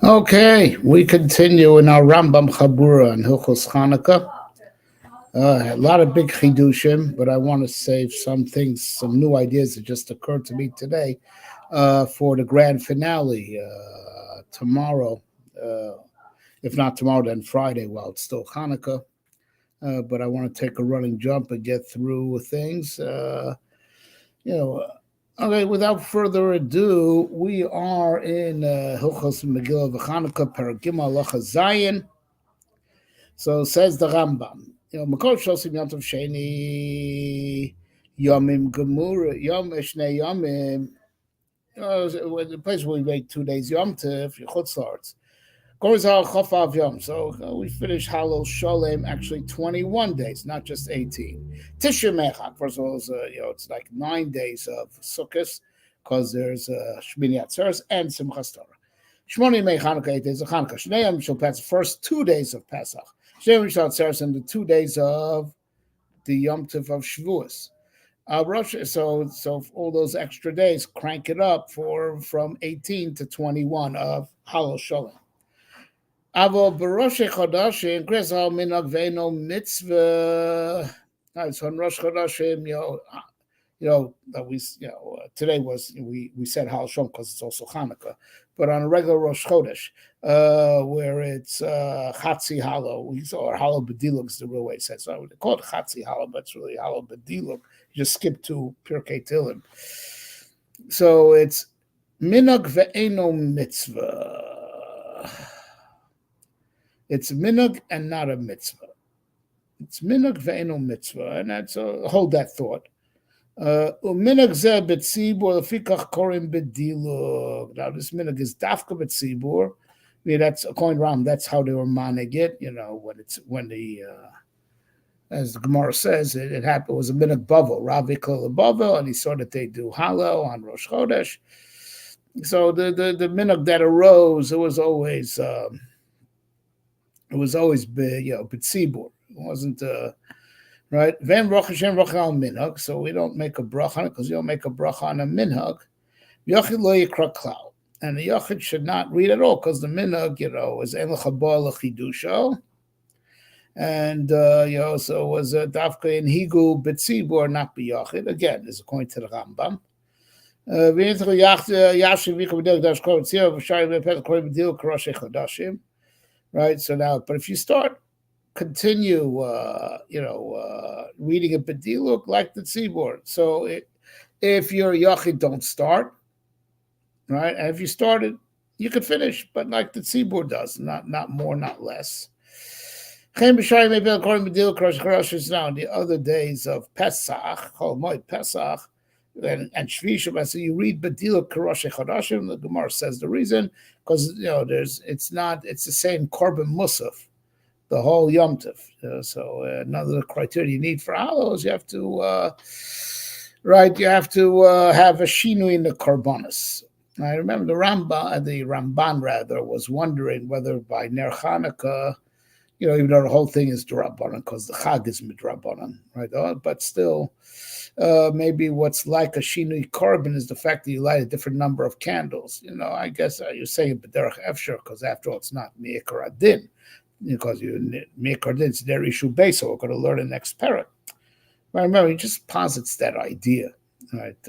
Okay, we continue in our Rambam Chavrua and Hilchos Chanukah. A lot of big chidushim, but I want to save some things, some new ideas that just occurred to me today for the grand finale tomorrow. Uh, if not tomorrow, then Friday, while it's still Hanukkah. But I want to take a running jump and get through things. You know, okay, without further ado, we are in Hilchos Megillah v'Chanukah, Paragim Halacha Zayin. So says the Rambam. Makor Shosim Yom Tov Sheni Yomim Gemura Yom Shnei Yomim. The place where we make 2 days Yom Tov, Chutz starts. Gorzal Chofav Yom. So we finished Halal Sholem actually 21 days, not just 18. Tisha Mechak. First of all, it's like 9 days of Sukkot because there's Shmini Atzeres and Simchas Torah. Shmoni Mei Chanukah, 8 days of Chanukah. Shneim shall pass the first 2 days of Pesach. Shneim shall Atzeres and the 2 days of the Yom Tov of Shavuos. Rosh, so all those extra days, crank it up from 18 to 21 of Halal Sholem. Avo b'Rosh Chodashim, Grizal Minag Ve'eno Mitzvah. So on Rosh Chodashim, that we, today was we said Hal Shom because it's also Hanukkah, but on a regular Rosh Chodesh, where it's Chatzi Halo, or Halo B'Diluk is the real way it says. So they call it Chatzi Halo, but it's really Halo B'Diluk. You just skip to Pirkei Tilim. So it's Minag Ve'eno Mitzvah. It's minhag and not a mitzvah. It's minhag ve'eno mitzvah, and that's hold that thought. Minhag zeh b'tzibur lefikach korim b'dilug. Now this minhag is dafka b'tzibur. I mean, that's according to Rambam. That's how they were manning it. When the as the Gemara says, it happened. It was a minhag bavel, Ravi kol bavel, and he saw that they do halo on Rosh Chodesh. So the minhag that arose, it was always. It was always b'tzibur. It wasn't right. Ven roch Hashem roch al minhag. So we don't make a bracha on it because you don't make a bracha on a minhag. Yochid lo yikra klal, and the yochid should not read at all because the minhag, is en l'chabal l'chidusho, and so was dafka in higu b'tzibur, not b'yochid. Again, is according to the Rambam. Right. So now, but if you continue, reading a bediluk like the tzibur. So if you're yachid, don't start. Right. And if you started, you could finish, but like the tzibur does, not more, not less. Now, the other days of Pesach, Pesach, and Shvi, so you read Bediluk Karosh Chodashim. The Gemara says the reason because it's the same Korban Musaf, the whole Yom Tov. So another criteria you need for Halo is you have to have a shinu in the Korbanos. I remember the Ramban rather was wondering whether by Ner Chanukah, even though the whole thing is D'Rabbanan because the Chag is Midrabbanan, right? But still. Maybe what's like a shinui korban is the fact that you light a different number of candles. I guess you're saying b'derech efshar because after all, it's not me'ikar adin because me'ikar adin it's their issue base. So we're going to learn the next parak. But remember, he just posits that idea, right?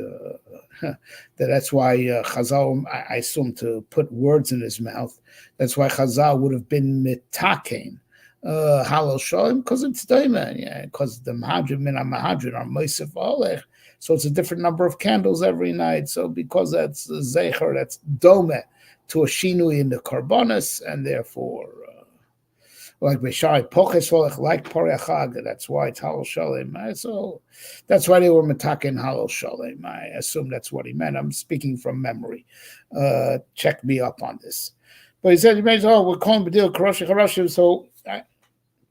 That's why Chazal, I assume, to put words in his mouth. That's why Chazal would have been mitakein. Halal Sholem because it's daima, because the Mahadrim min Mahadrim are Meisef Olech, so it's a different number of candles every night. So because that's Zecher, that's Dome to a Shinui in the Karbonis, and therefore, like Beshai Poches Olech, like Poriachag, that's why it's Halal Sholem. So that's why they were Metakin Halal Sholem. I assume that's what he meant. I'm speaking from memory. Check me up on this. But he said, we're calling Bedil Karosh Charashim, so.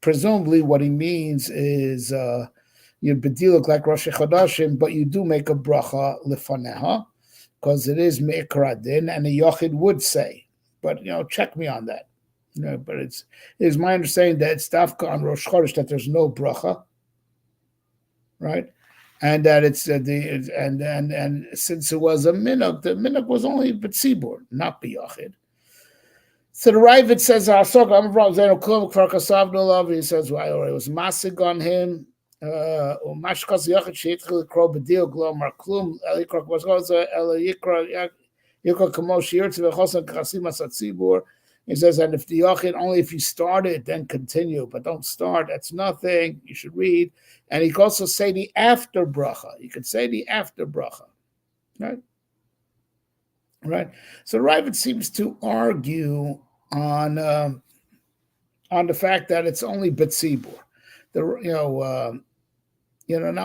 Presumably, what he means is you bediluk like Rosh Chodashim, but you do make a bracha lefaneha because it is me'ikar adin, and the yochid would say. But check me on that. But it is my understanding that it's dafka on Rosh Chodesh that there's no bracha, right? And that it's and since it was a minhag, the minhag was only b'tzibur, not b'yochid. So the Ravid says, he says, why, or it was masig on him. He says, and if the Yachid, only if you start it, then continue, but don't start. That's nothing. You should read. And he can also say the after bracha. You could say the after bracha. Right? Right. So Ravid seems to argue on the fact that it's only betzibur. Now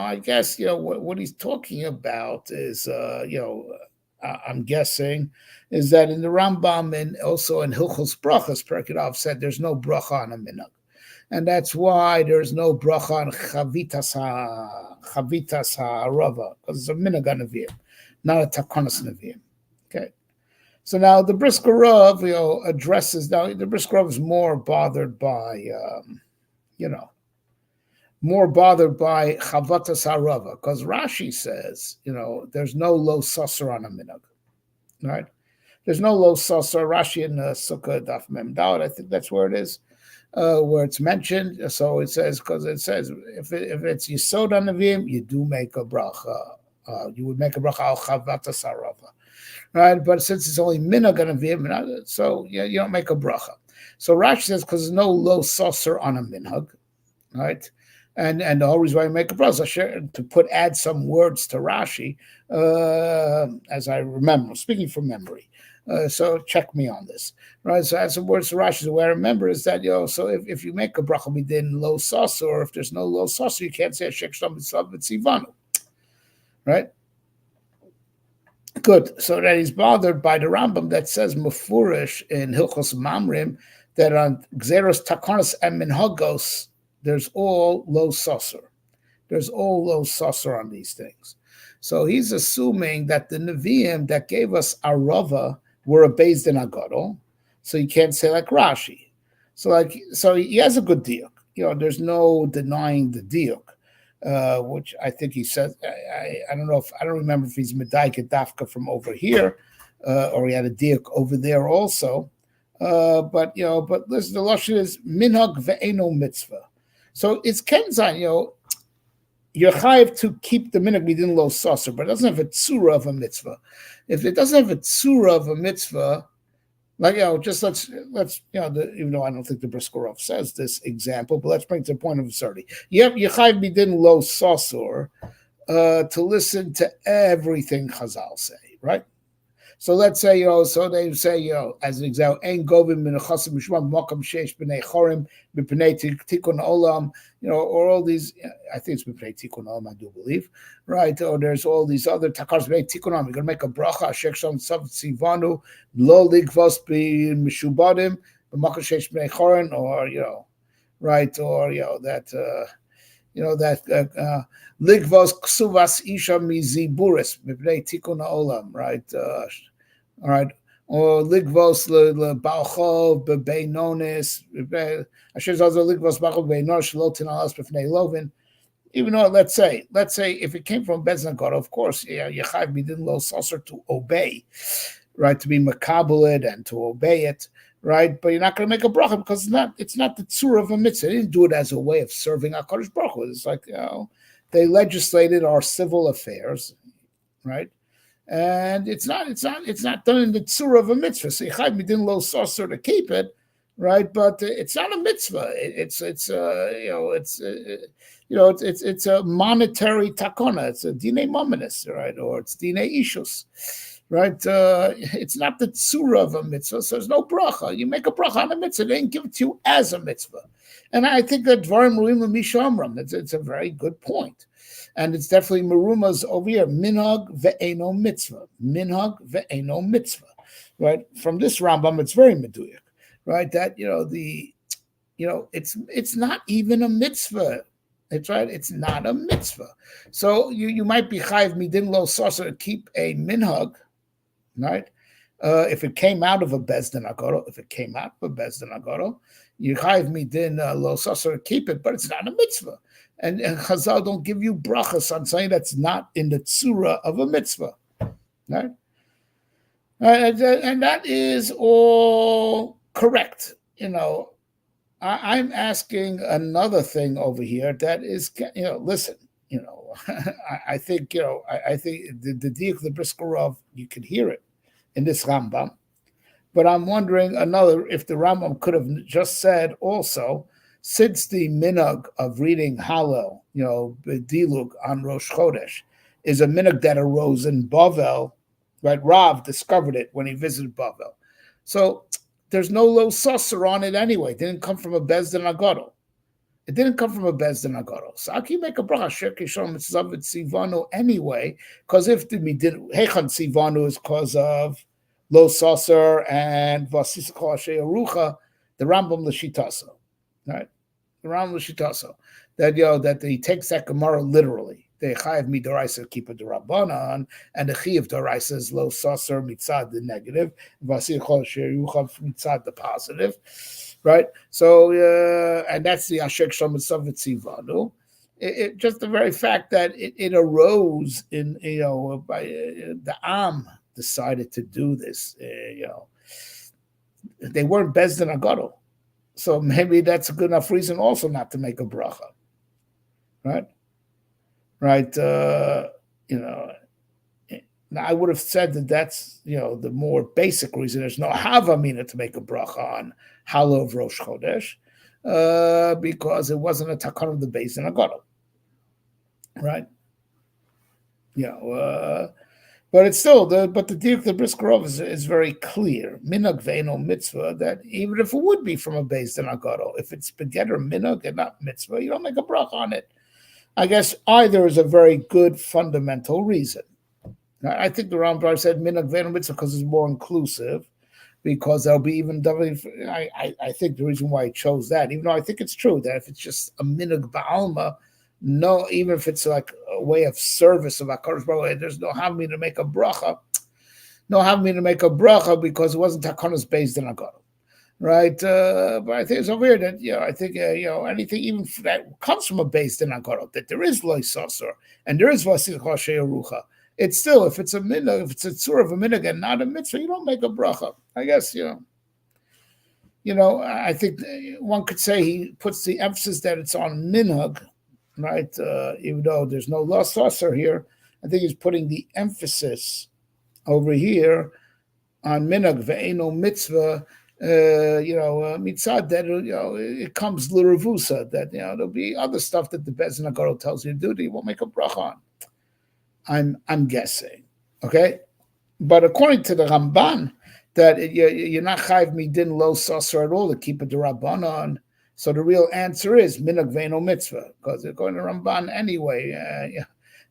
I guess what he's talking about is I'm guessing is that in the Rambam and also in Hilchos brachas, Perkidov said there's no bracha on a minhag, and that's why there's no bracha on chavitas ha'arava, because it's a minhag on Nevi'im, not a takonas Nevi'im. Okay. So now the Brisker Rav, addresses, now the Brisker Rav is more bothered by, Chavatas Harava, because Rashi says, there's no low susser on a minhag, right? There's no low susser. Rashi in Sukkah Daf Mem Dalet, I think that's where it is, where it's mentioned. So it says, because it says, if it's Yisod on Nevi'im, you do make a bracha. You would make a bracha al Chavatas Harava. Right, but since it's only minhag on Nevi'im, so you don't make a bracha. So Rashi says because there's no low saucer on a minhag, right? And the whole reason why you make a bracha to add some words to Rashi, as I remember, speaking from memory. So check me on this, right? So add some words to Rashi. So what I remember is that so if you make a bracha within low saucer, or if there's no low saucer, you can't say a shek shtam v'tzivanu, right? Good. So that he's bothered by the Rambam that says mufurish in Hilchos Mamrim that on Gzeros Takonos and Minhagos there's all low saucer. There's all low saucer on these things. So he's assuming that the Nevi'im that gave us Arava were a Beis Din Agadol. So you can't say like Rashi. So he has a good diuk. There's no denying the diuk. Which I think he says, I don't remember if he's Medaika Dafka from over here, or he had a diak over there also. But listen, the Lashon is minhag ve'eno mitzvah. So it's Kenzan, you're chayiv to keep the minhag within lo saucer, but it doesn't have a tzura of a mitzvah. If it doesn't have a tzura of a mitzvah, just let's even though I don't think the Brisker Rav says this example, but let's bring it to the point of absurdity. You chayiv bidin lo sasur to listen to everything Chazal say, right? So let's say, so they say, as an example, Ein govim min chasim mishmam makam sheish b'nei chorim b'pnei tikun olam, or all these, I think it's b'pnei tikun olam, I do believe, right? Or there's all these other takars b'nei tikun olam. You're going to make a bracha, shek sham tzav tzivanu, lo ligvos b'mishubadim, b'makam sheish b'nei chorim, or, right, or, that ligvos ksuvas isha miziburis b'pnei tikun olam, right? All right, or ligvos lebalchov bebeinonis. Asher zazo ligvos balchov bebeinonis shlotin alas b'fnei lovin. Even though, let's say if it came from Beis Din Agadol, of course, Yechav midin lo saser to obey, right? To be makabelit and to obey it, right? But you're not going to make a bracha because it's not the tzur of a mitzvah. They didn't do it as a way of serving HaKadosh Baruch Hu. It's like they legislated our civil affairs, right? And it's not done in the tzura of a mitzvah. So Yechai midin lo saser to keep it, right? But it's not a mitzvah. It's a monetary takona. It's a dine mominus, right? Or it's dine ishus, right? It's not the tzura of a mitzvah. So there's no bracha. You make a bracha on a mitzvah. They didn't give it to you as a mitzvah. And I think that dvarim ruim l'misha amram. It's a very good point. And it's definitely Meruma's over here. Minhag ve'eno mitzvah. Minhag ve'eno mitzvah. Right? From this Rambam, it's very meduyak. Right? That, it's not even a mitzvah. It's right. It's not a mitzvah. So you might be chayiv midin lo saser to keep a minhag, right? If it came out of a Beis Din Agadol, you chayiv midin lo saser to keep it, but it's not a mitzvah. And Chazal don't give you brachas on something that's not in the tzura of a mitzvah, right? And that is all correct. I'm asking another thing over here that is, listen, I think, I think the Diuk, the Briskerov, you could hear it in this Rambam. But I'm wondering if the Rambam could have just said also, since the minhag of reading Hallel, Dilug on Rosh Chodesh, is a minhag that arose in Bavel, right? Rav discovered it when he visited Bavel. So there's no lo sasser on it anyway. It didn't come from a Bezdin Agadol. It didn't come from a Bezdin Agadol. So how can you make a bracha Shek Yishon Mitzavit Sivanu anyway? Because if we did Hechan Sivanu is because of lo sasser and Vasisachol Asher Arucha, the Rambam L'Shitaso, right? The Rambam L'Shitaso, that he takes that Gemara literally. The chayav midoraisa keep a derabanan, and the chayav doraisa is lo sasser mitzad the negative, vasir asher yuchav mitzad the positive, right? So and that's the ashek shom mitzavit tzivanu. It just the very fact that it arose in by the Am decided to do this. They weren't bezdin agadol, so maybe that's a good enough reason also not to make a bracha, right? Right, now I would have said that that's the more basic reason. There's no havamina to make a bracha on Hallel of Rosh Chodesh because it wasn't a takon of the base in a gadol, right? But it's still the Diuk the Briskerov is very clear. Minhag ve'eno mitzvah, that even if it would be from a base in a gadol, if it's begetter minhag and not mitzvah, you don't make a bracha on it. I guess either is a very good fundamental reason. I think the Rambam said minhag ve'eno mitzvah because it's more inclusive, because there'll be even. I think the reason why he chose that, even though I think it's true that if it's just a minhag ba'alma, no, even if it's like a way of service of HaKadosh Baruch Hu, there's no having to make a bracha. No having to make a bracha because it wasn't takonos based in Agadol. Right, but I think it's over here that I think anything even that comes from a base in Agadol, that there is loy sasor and there is vasich asher arucha. It's still, if it's a minhag, if it's a tzur of a minhag and not a mitzvah, you don't make a bracha. I guess I think one could say he puts the emphasis that it's on minhag, right? Even though there's no lo sasor here, I think he's putting the emphasis over here on minhag ve'eno mitzvah. Mitzad that it comes l'revusa, that there'll be other stuff that the Bezdin Agadol tells you to do that you won't make a bracha on. I'm guessing, okay, but according to the Ramban, that you're not chayv midin lo sasser at all to keep a derabanan. So the real answer is minhag ve'eno mitzvah, because according to Ramban anyway.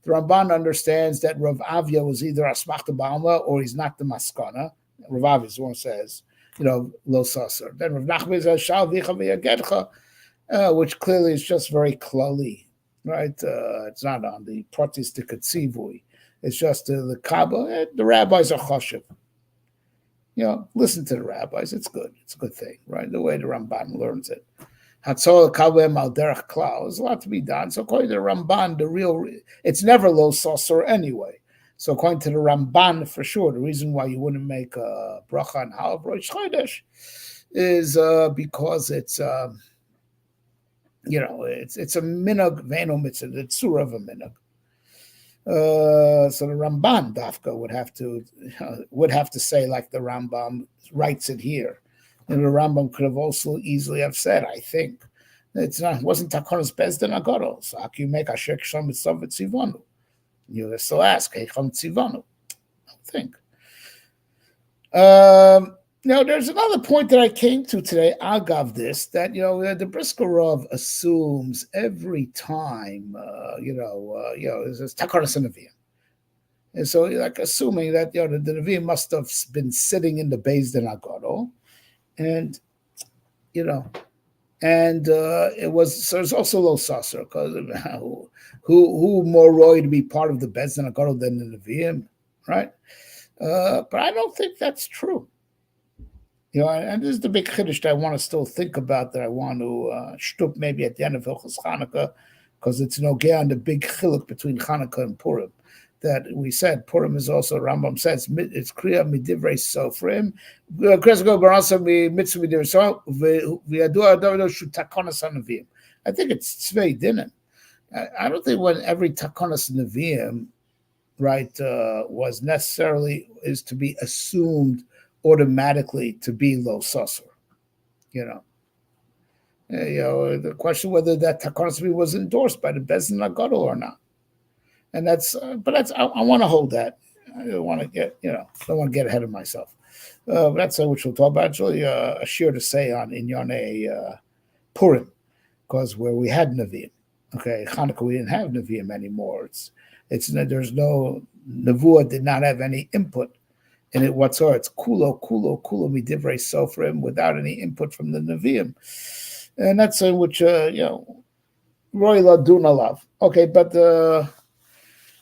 The Ramban understands that Rav Avia was either asmachta b'alma or he's not the maskana. Rav Avia is the one who says, lo sasser. Then Rav Nachman says shal vicha v'yagedcha, which clearly is just very klali, right? It's not on the pratis de katzivui. It's just the Kabbah. The rabbis are choshev. Listen to the rabbis. It's good. It's a good thing, right? The way the Ramban learns it. Hatzol Kabbah al derech klal. There's a lot to be done. So according to the Ramban, it's never lo sasser anyway. So according to the Ramban, for sure, the reason why you wouldn't make a bracha on Halav Rosh Chodesh is because it's it's a minhag ve'eno mitzvah, the tzura of a minhag. So the Ramban Dafka would have to say like the Rambam writes it here, and the Rambam could have also easily have said, I think, wasn't takonos bezdin agadol. So how can you make ashek sham mitzavit tzivanu? You still ask, Heicham Tzivanu, I think. Now, there's another point that I came to today, agav this, that, the Briskerov assumes every time, it's Takaras and Nevi'im. And so, like, assuming that, the Nevi'im must have been sitting in the Beis Din Agadol, and, it was, so there's also lo sasser, because who more roy to be part of the Beis Din Agadol than the Nevi'im, right? But I don't think that's true. And this is the big chiddush that I want to still think about, that I want to shtup maybe at the end of Hilchos Chanukah, because it's nogea on the big chiluk between Chanukah and Purim. that we said Purim is also, Rambam says, it's Kriya Midivrei Sofrim. I think it's Tzvei Dinim. I don't think when every Takonas Nevi'im, right, was necessarily is to be assumed automatically to be Lo Sasur. The question whether that Takonas Nevi'im was endorsed by the Bezdin Agadol or not. And I want to hold that. I don't want to get ahead of myself. That's which we'll talk about. Actually, a shir to say on Inyane Purim, because where we had Nevi'im. Okay, Chanukah we didn't have Nevi'im anymore. There's no Nevuah did not have any input in it whatsoever. It's kulo midivrei sofrim without any input from the Nevi'im, and that's in which Roy Laduna love. Okay, but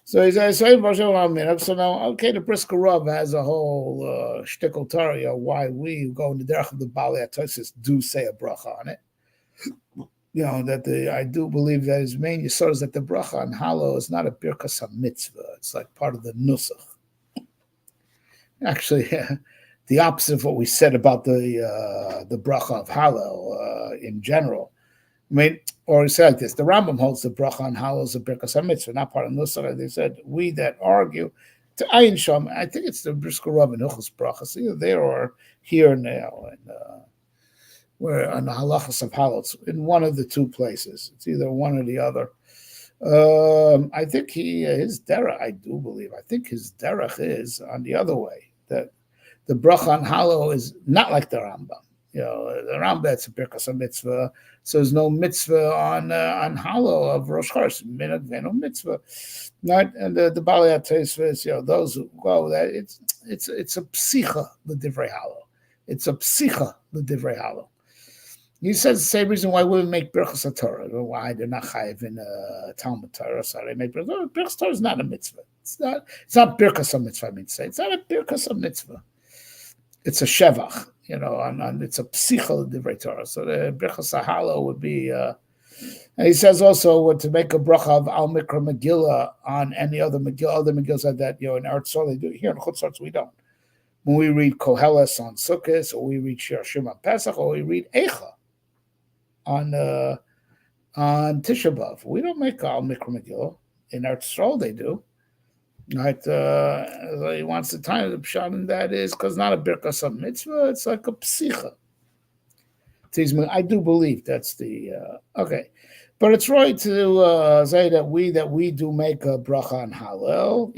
so he's saying, so now, okay, the Brisker Rav has a whole shtickle Torah why we go in the derech of the Baalei HaTosfos do say a bracha on it. I do believe that his main yisod is that the bracha on Halo is not a birkas mitzvah. It's like part of the nusach. Actually, the opposite of what we said about the bracha of Halo in general. Or he said like this: the Rambam holds the bracha on Halo is a birkas mitzvah, not part of nusach. They said we that argue to Ayin Sham. I think it's the Brisker Rav and Hilch's bracha. So either there or here now, and where on the halachas of Halo, in one of the two places. It's either one or the other. I think his derech. I do believe. I think his derech is on the other way, that the bracha on Halo is not like the Rambam. The Rambam, it's a birkas mitzvah, so there's no mitzvah on Halo of Rosh Chodesh, minhag v'eno mitzvah. Not, and the Baalei HaTosfos, those who go that it's a psicha l'divrei Halo. It's a psicha l'divrei Halo. He says the same reason why women make birchas Torah. Why they're not chayiv in Talmud Torah, so they make birchas. Birchas Torah is not a mitzvah. It's not birchas mitzvah. I mean to say it's not a birchas mitzvah. It's a shevach, it's a psicha divrei Torah. So the birchas Halo would be. And he says also to make a bracha of Al Mikra Megillah on any other Megillah. Other Megillas like that, in Eretz Yisrael they do. Here in Chutz La'aretz we don't. When we read Koheles on Sukkot, or we read Shir Shim on Pesach, or we read Eicha on Tisha B'Av, we don't make Al Mikra Megillah. In Eretz Yisrael they do. Right, so he wants to tie the pshat, and that is because not a birkas mitzvah, it's like a psicha. I do believe that's the okay, but it's right to say that we do make a bracha on Hallel.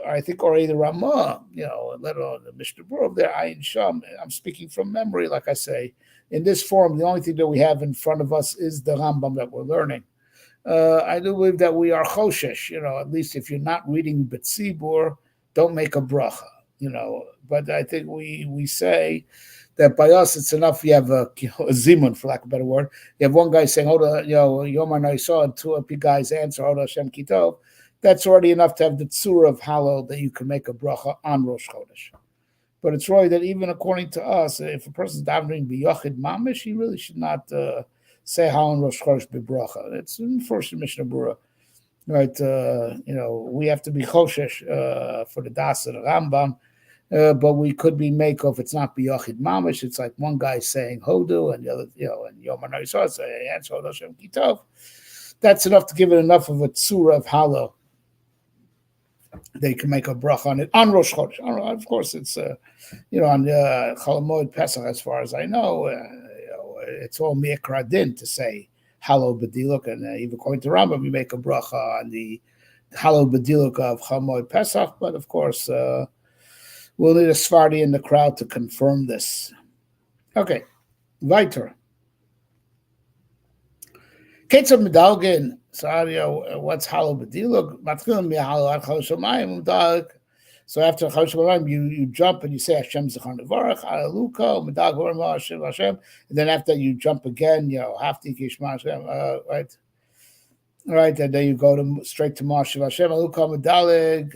I think already the Ramah, let alone the Mishnah Berurah there. Ayin Sham. I'm speaking from memory, like I say. In this form, the only thing that we have in front of us is the Rambam that we're learning. I do believe that we are choshesh, at least if you're not reading Betzibur, don't make a bracha, But I think we say that by us it's enough. You have a zimun, for lack of a better word. You have one guy saying, Yomar Naisah, and two guys answer, Hoda Hashem Kitov. That's already enough to have the tzura of Hallel that you can make a bracha on Rosh Chodesh. But it's right that even according to us, if a person's davening b'yochid mamish, he really should not say Hallel and Rosh Chodesh b'bracha. It's in first Mishnah Berurah, right? We have to be choshesh for the das of the Rambam, but we could be meikov. It's not b'yochid mamish. It's like one guy saying hodu and the other, and Yom HaNoisah say answer Hoda Hashem Kitov. That's enough to give it enough of a tzura of Hallel. They can make a bracha on it on Rosh Chodesh. Of course, it's on Chol Hamoed Pesach. As far as I know, it's all mi'ikra din to say Hallel B'diluk, and even according to Rambam, we make a bracha on the Hallel B'diluk of Chol Hamoed Pesach. But of course, we'll need a Sfardi in the crowd to confirm this. Okay, weiter. Ketzav Medalgin. So what's Hallel B'diluk? So after Chol Shamayim, you jump and you say Hashem Zechar Nevarach, Hallelujah, Medal Gorma Hashem, and then after you jump again, Hafti Kishma Hashem, right? Right, and then you go straight to Mashiv Hashem, Hallelujah, Medalig,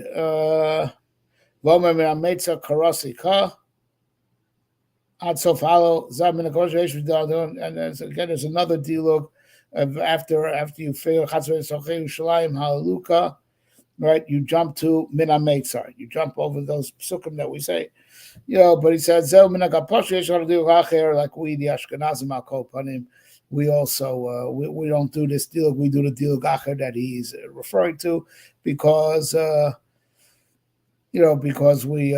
Vomer Mirametza Karasi Ka, Ad Sof Hallel, Zab Minakosh, and then again there's another Diluk. After you fail Haluka, right? You jump to Mina Meitzar. You jump over those psukim that we say. But he says, like we the Ashkenazim al kol panim. We also we don't do this deal. We do the deal gacher that he's referring to, because because we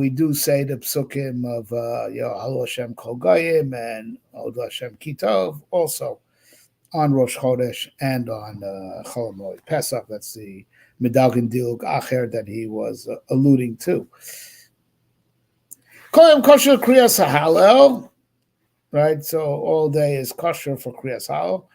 do say the psukim of Halu Hashem Kol Goyim and Od Hashem Kitov also on Rosh Chodesh and on Chol Hamoed Pesach. That's the Medalgin Dilug Acher that he was alluding to. Koyim kosher kriyas halal, right? So all day is kosher for kriyas halal,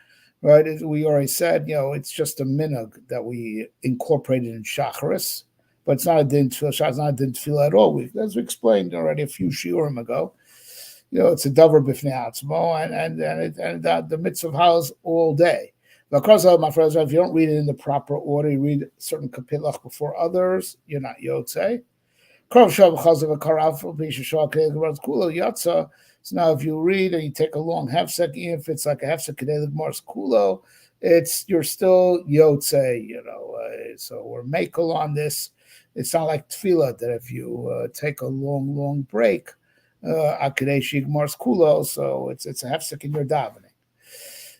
right? We already said, it's just a minhag that we incorporated in shacharis, but it's not a din tefillah. It's not a din tefillah at all. As we explained already a few shiurim ago, it's a davar b'fnei atzmo, and the mitzvah of halal all day. Because my friends, if you don't read it in the proper order, you read certain kapilach before others, you're not yotzei. So now if you read and you take a long hefsek, even if it's like a hefsek kedei Mars kulo, you're still yotze, so we're makel on this. It's not like tefillah that if you take a long break, akadei shig Mars kulo, so it's a hefsek in your davening.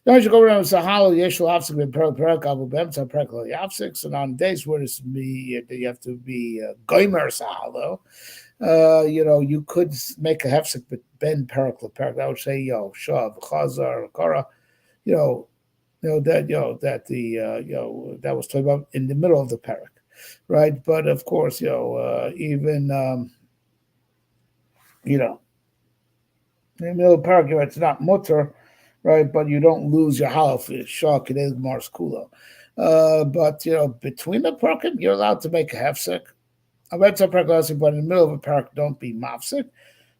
So on days where you have to be goymer sahalo, you could make a hefsek but ben perak leperak. I would say shav chazar kara, that was talking about in the middle of the perak, right? But of course, even in the middle of the perak, it's not mutter. Right, but you don't lose your halal for shah kedei mars kulo. But between the parakim, you're allowed to make a hefsek. But in the middle of a parak, don't be mafsek.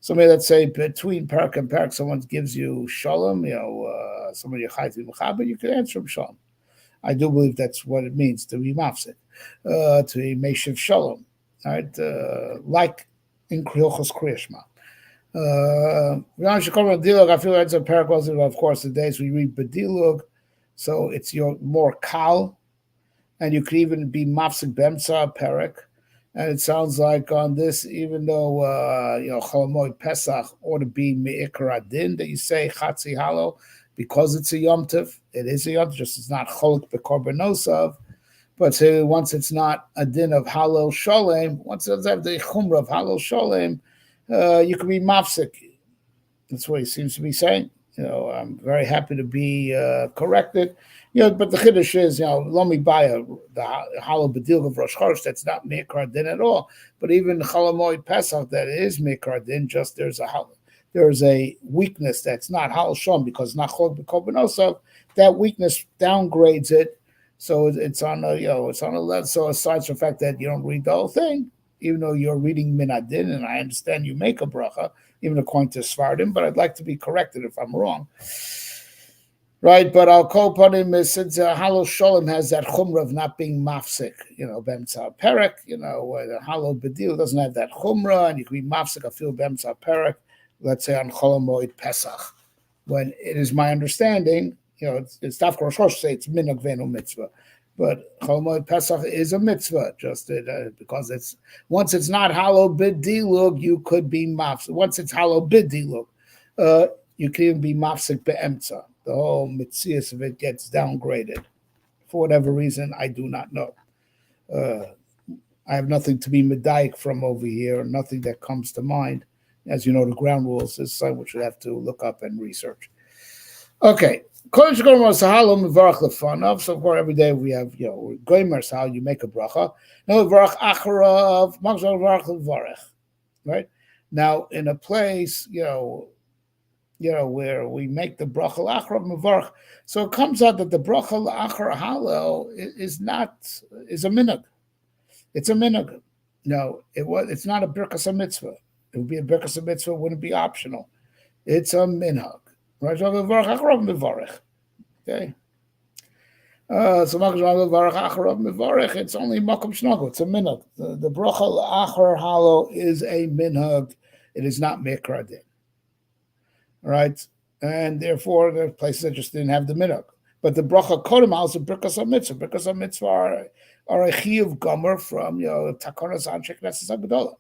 So maybe let's say between parak and parak, someone gives you shalom. Somebody but you can answer him shalom. I do believe that's what it means to be mafsek, to be meshiv shalom. Right, like in Hilchos Kriyashma. I feel that's a paragraph. Of course, the days we read bedilug, so it's your more kal, and you could even be mafsik bemsa perek. And it sounds like on this, even though Chol Hamoed Pesach ought to be me'ikar adin, that you say chatzi halo because it's a yom tov. It is a yom tov, just it's not cholok bekorbanosov. But say once it's not a din of halal sholem, once it doesn't have the chumrah of halal sholem, you can be mafsik. That's what he seems to be saying. I'm very happy to be corrected. But the chiddush is, lomi baya, the halal bedil of Rosh Chodesh, that's not meikar din at all. But even Chol Hamoed Pesach, that is meikar din, just there's a weakness that's not halal shom because not chol b'korbanosov. That weakness downgrades it, so it's on a level. So aside from the fact that you don't read the whole thing, even though you're reading minadin, and I understand you make a bracha, even according to Svardim, but I'd like to be corrected if I'm wrong. Right, but I'll call upon him since Halal Sholem has that chumrah of not being mafsik, Bemtza Perek, where the Halal Bedil doesn't have that chumrah, and you can be mafsik, I feel Bemtza Perek, let's say on Chol Hamoed Pesach. When it is my understanding, it's Dafka Rosh Chodesh say it's minhag v'eino mitzvah. But Chol Hamoed Pesach is a mitzvah, just because once it's not halal b'dilug, you could be mafsik. Once it's halal b'dilug, you can even be mafsik be'emtza. The whole mitzias of it gets downgraded for whatever reason. I do not know. I have nothing to be medayik from over here, nothing that comes to mind. As you know, the ground rules is something which we have to look up and research. Okay. So of course, every day we have, goymer how you make a bracha. Right? Now, in a place, where we make the bracha la'acharav mevarach, so it comes out that the bracha la'achar halal is a minhag. It's a minhag. No, it's not a birkas mitzvah. It would be a birkas mitzvah, it wouldn't be optional. It's a minhag. Right? Okay. So it's only makom shnago. It's a minhag. The bracha la'achar halal is a minhag. It is not meikar din. Right, and therefore there are places that just didn't have the minhag. But the bracha kodem al is a birkas mitzvah. Birkas mitzvah are a chiyuv gomer from takonas anshek neses hagdola.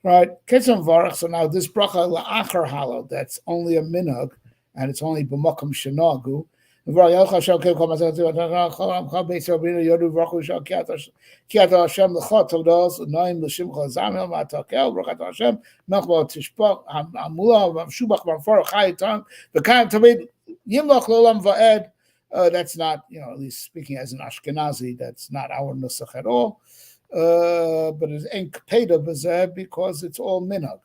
Right? Ketzon varach. So now this bracha la'achar halo, that's only a minhag, and it's only b'makom shenagu. That's not, at least speaking as an Ashkenazi, that's not our nusach at all. But it's enkpeda b'zeh because it's all minhag.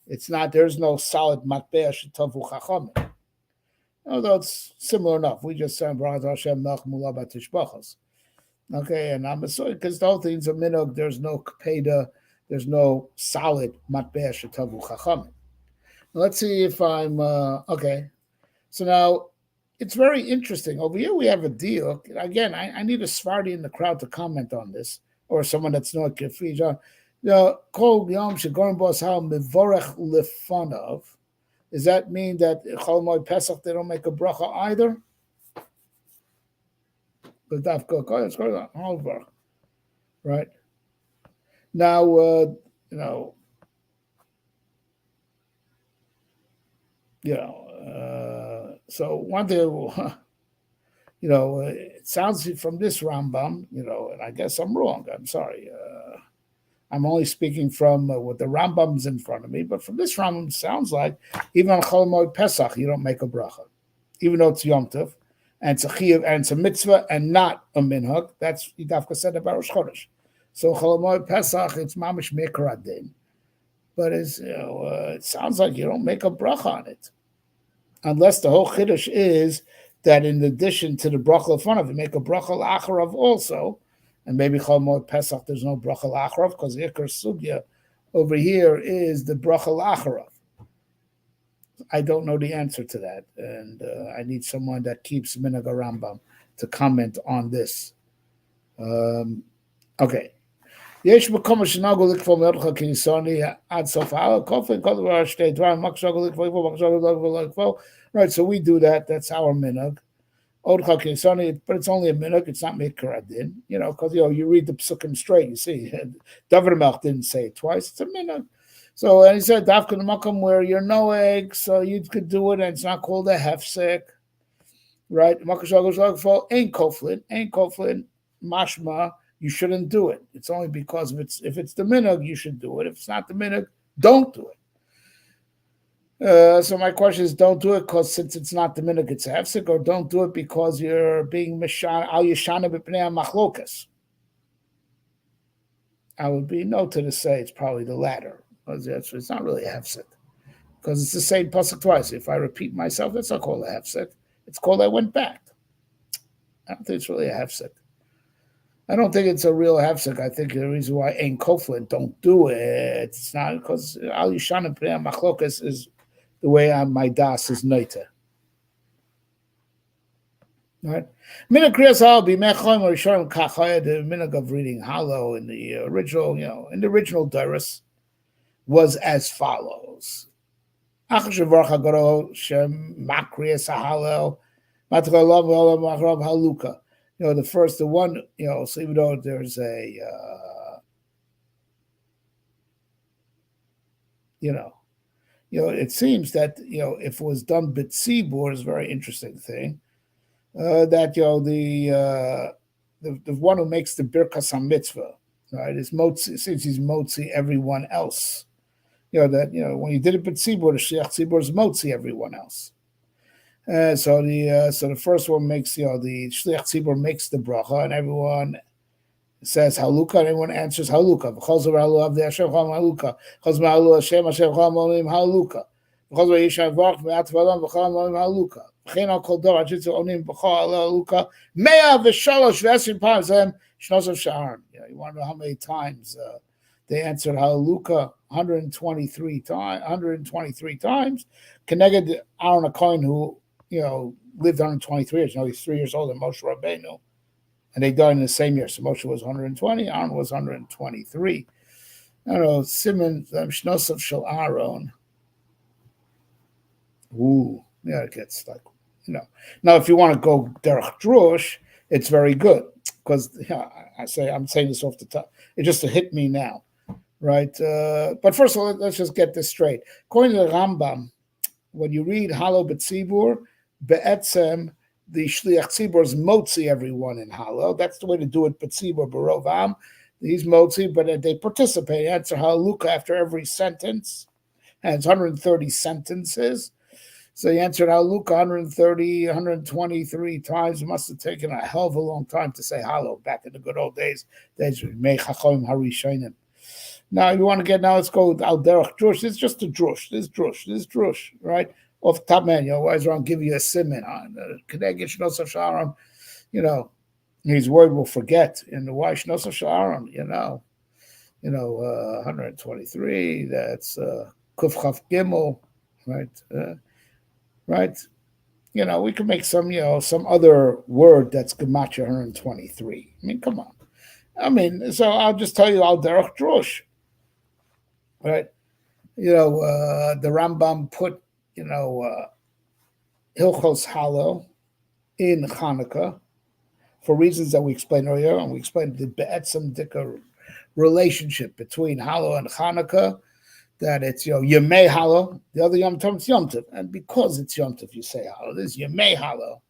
It's not. There's no solid matbeh shetavu chachamim. Although it's similar enough. We just said Baruch Hashem Melch Mula Batishbachas. Okay, and I'm assuming because the whole thing's a minhag. There's no kpeda. There's no solid matbeh shetavu chachamim. Let's see if I'm okay. So now it's very interesting. Over here we have a deal. Again, I need a Sephardi in the crowd to comment on this, or someone that's not kefij. Kol yom shegorim bos hal mevorech lefanov. Does that mean that Chol Moed Pesach they don't make a bracha either? Right now, so one thing, it sounds from this Rambam, and I guess I'm wrong. I'm sorry. I'm only speaking from what the Rambam's in front of me, but from this Rambam, it sounds like even on Chol Moed Pesach, you don't make a bracha, even though it's Yom Tov, and it's a chiyuv, and it's a mitzvah, and not a minhag. That's Yidavka said about Rosh Chodesh. So Chol Moed Pesach, it's mamish mikra adin, but it sounds like you don't make a bracha on it, unless the whole chiddush is that in addition to the bracha lefanov, you make a bracha la'acharav also. And maybe Chol Moed Pesach, there's no bracha la'acharav, because the Iker Sugya over here is the bracha la'acharav. I don't know the answer to that, and I need someone that keeps Minhag Rambam to comment on this. Okay. יש מקום שנהגו לקפוא מרדך כניסוני עד סוף העל, כופן כל דבר שתי דברים, מה כשנהגו לקפוא, מה כשנהגו לקפוא. Right, so we do that. That's our minhag. But it's only a minhag. It's not mikra adin, because you read the psukim straight. You see, David Melch didn't say it twice. It's a minhag. So, and he said, "Dafka makom where you're no egg, so you could do it, and it's not called a hefsek, right? Ain't koflin, mashma. You shouldn't do it. It's only because if it's the minhag, you should do it. If it's not the minhag, don't do it." So my question is, don't do it because since it's not the minhag, it's a hefsek, or don't do it because you're being mishan al yeshana b'pnei machlokas. I would be no to say it's probably the latter, because it's not really a hefsek, because it's the same pasuk twice. If I repeat myself, that's not called a hefsek. It's called I went back. I don't think it's really a hefsek. I don't think it's a real hefsek. I think the reason why ain't koflin don't do it, it's not because al yeshana b'pnei machlokas is the way my das is noita. Right? Minhag kriyas hal b'mechayim or yisharim kachaya, the minhag of reading halo in the original, in the original Doros was as follows. Achash v'varach hagoro shem makriyas halo matchalam v'olam machrav haluka. The one, so even though there's a, it seems that, if it was done b'tzibur, is a very interesting thing, that, the one who makes the birkas mitzvah, right, is motzi, since he's motzi everyone else. That, when you did it b'tzibur, the shliach tzibur is motzi everyone else. So the first one makes, the shliach tzibur makes the bracha, and everyone says halukah, and everyone answers halukah. V'chol halu avdei Hashem chol halukah. V'chol halu Hashem Hashem chol molim halukah. V'chol yishav varach v'at v'alam v'chol molim halukah. V'chein al kol dor ajitzu onim b'chol halukah. Mea v'shalosh v'esrim pa'am shnosav sha'aron. You want to know how many times they answered halukah? 123 times. 123 times. Keneged Aaron HaKohen, who lived 123 years. He's 3 years older than Moshe Rabbeinu. And they died in the same year. So Moshe was 120, Aaron was 123. I don't know, Simon, Shnosav Shel Aaron. Ooh, yeah, it gets like, Now, if you want to go derech drush, it's very good because I'm saying this off the top. It just hit me now, right? But first of all, let's just get this straight. According to the Rambam, when you read Halo B'tzibur, Be'etzem, the Shliach Tzibur is motzi everyone in Halo. That's the way to do it. B'tzibur, B'rovam, he's motzi, but they participate. Answer Halukah after every sentence, and it's 130 sentences. So he answered Halukah 130, 123 times. It must have taken a hell of a long time to say Halo back in the good old days. Now, if you want to get now, let's go Al Derech Drush. It's just a drush. This drush, right? Off the top, man, why I'll give you a simon on Kedegit Shnosaf Sharon, he's worried we'll forget. And why Shnosaf Sharon, 123, that's Kuf Chaf Gimel, right? Right? We can make some other word that's Gematria 123. I mean, come on. So I'll just tell you Al Derech Drush, right? The Rambam put, Hilchos Halo in Chanukah for reasons that we explained earlier, and we explained the Be'etzem Dika relationship between Halo and Chanukah, that it's Yemei Halo, the other Yom Tov, it's Yom Tov, and because it's Yom Tov, you say Halo. This is Yemei Halo.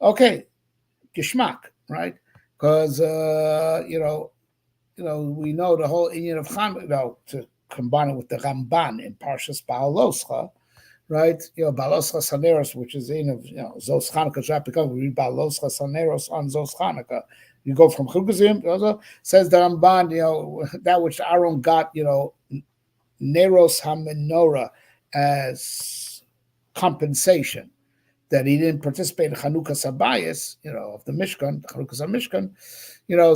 Okay, Geshmak, right? Because we know the whole Indian of Chanukah, to combine it with the Ramban in Parshas Baaloscha, right? Baaloscha Saneros, which is in Zos Chanukah, because we read Baaloscha Saneros on Zos Chanukah. You go from Chukazim, says the Ramban, that which Aaron got, Neros HaMenorah as compensation that he didn't participate in Chanukah Sabayis, of the Mishkan, Chanukah Mishkan,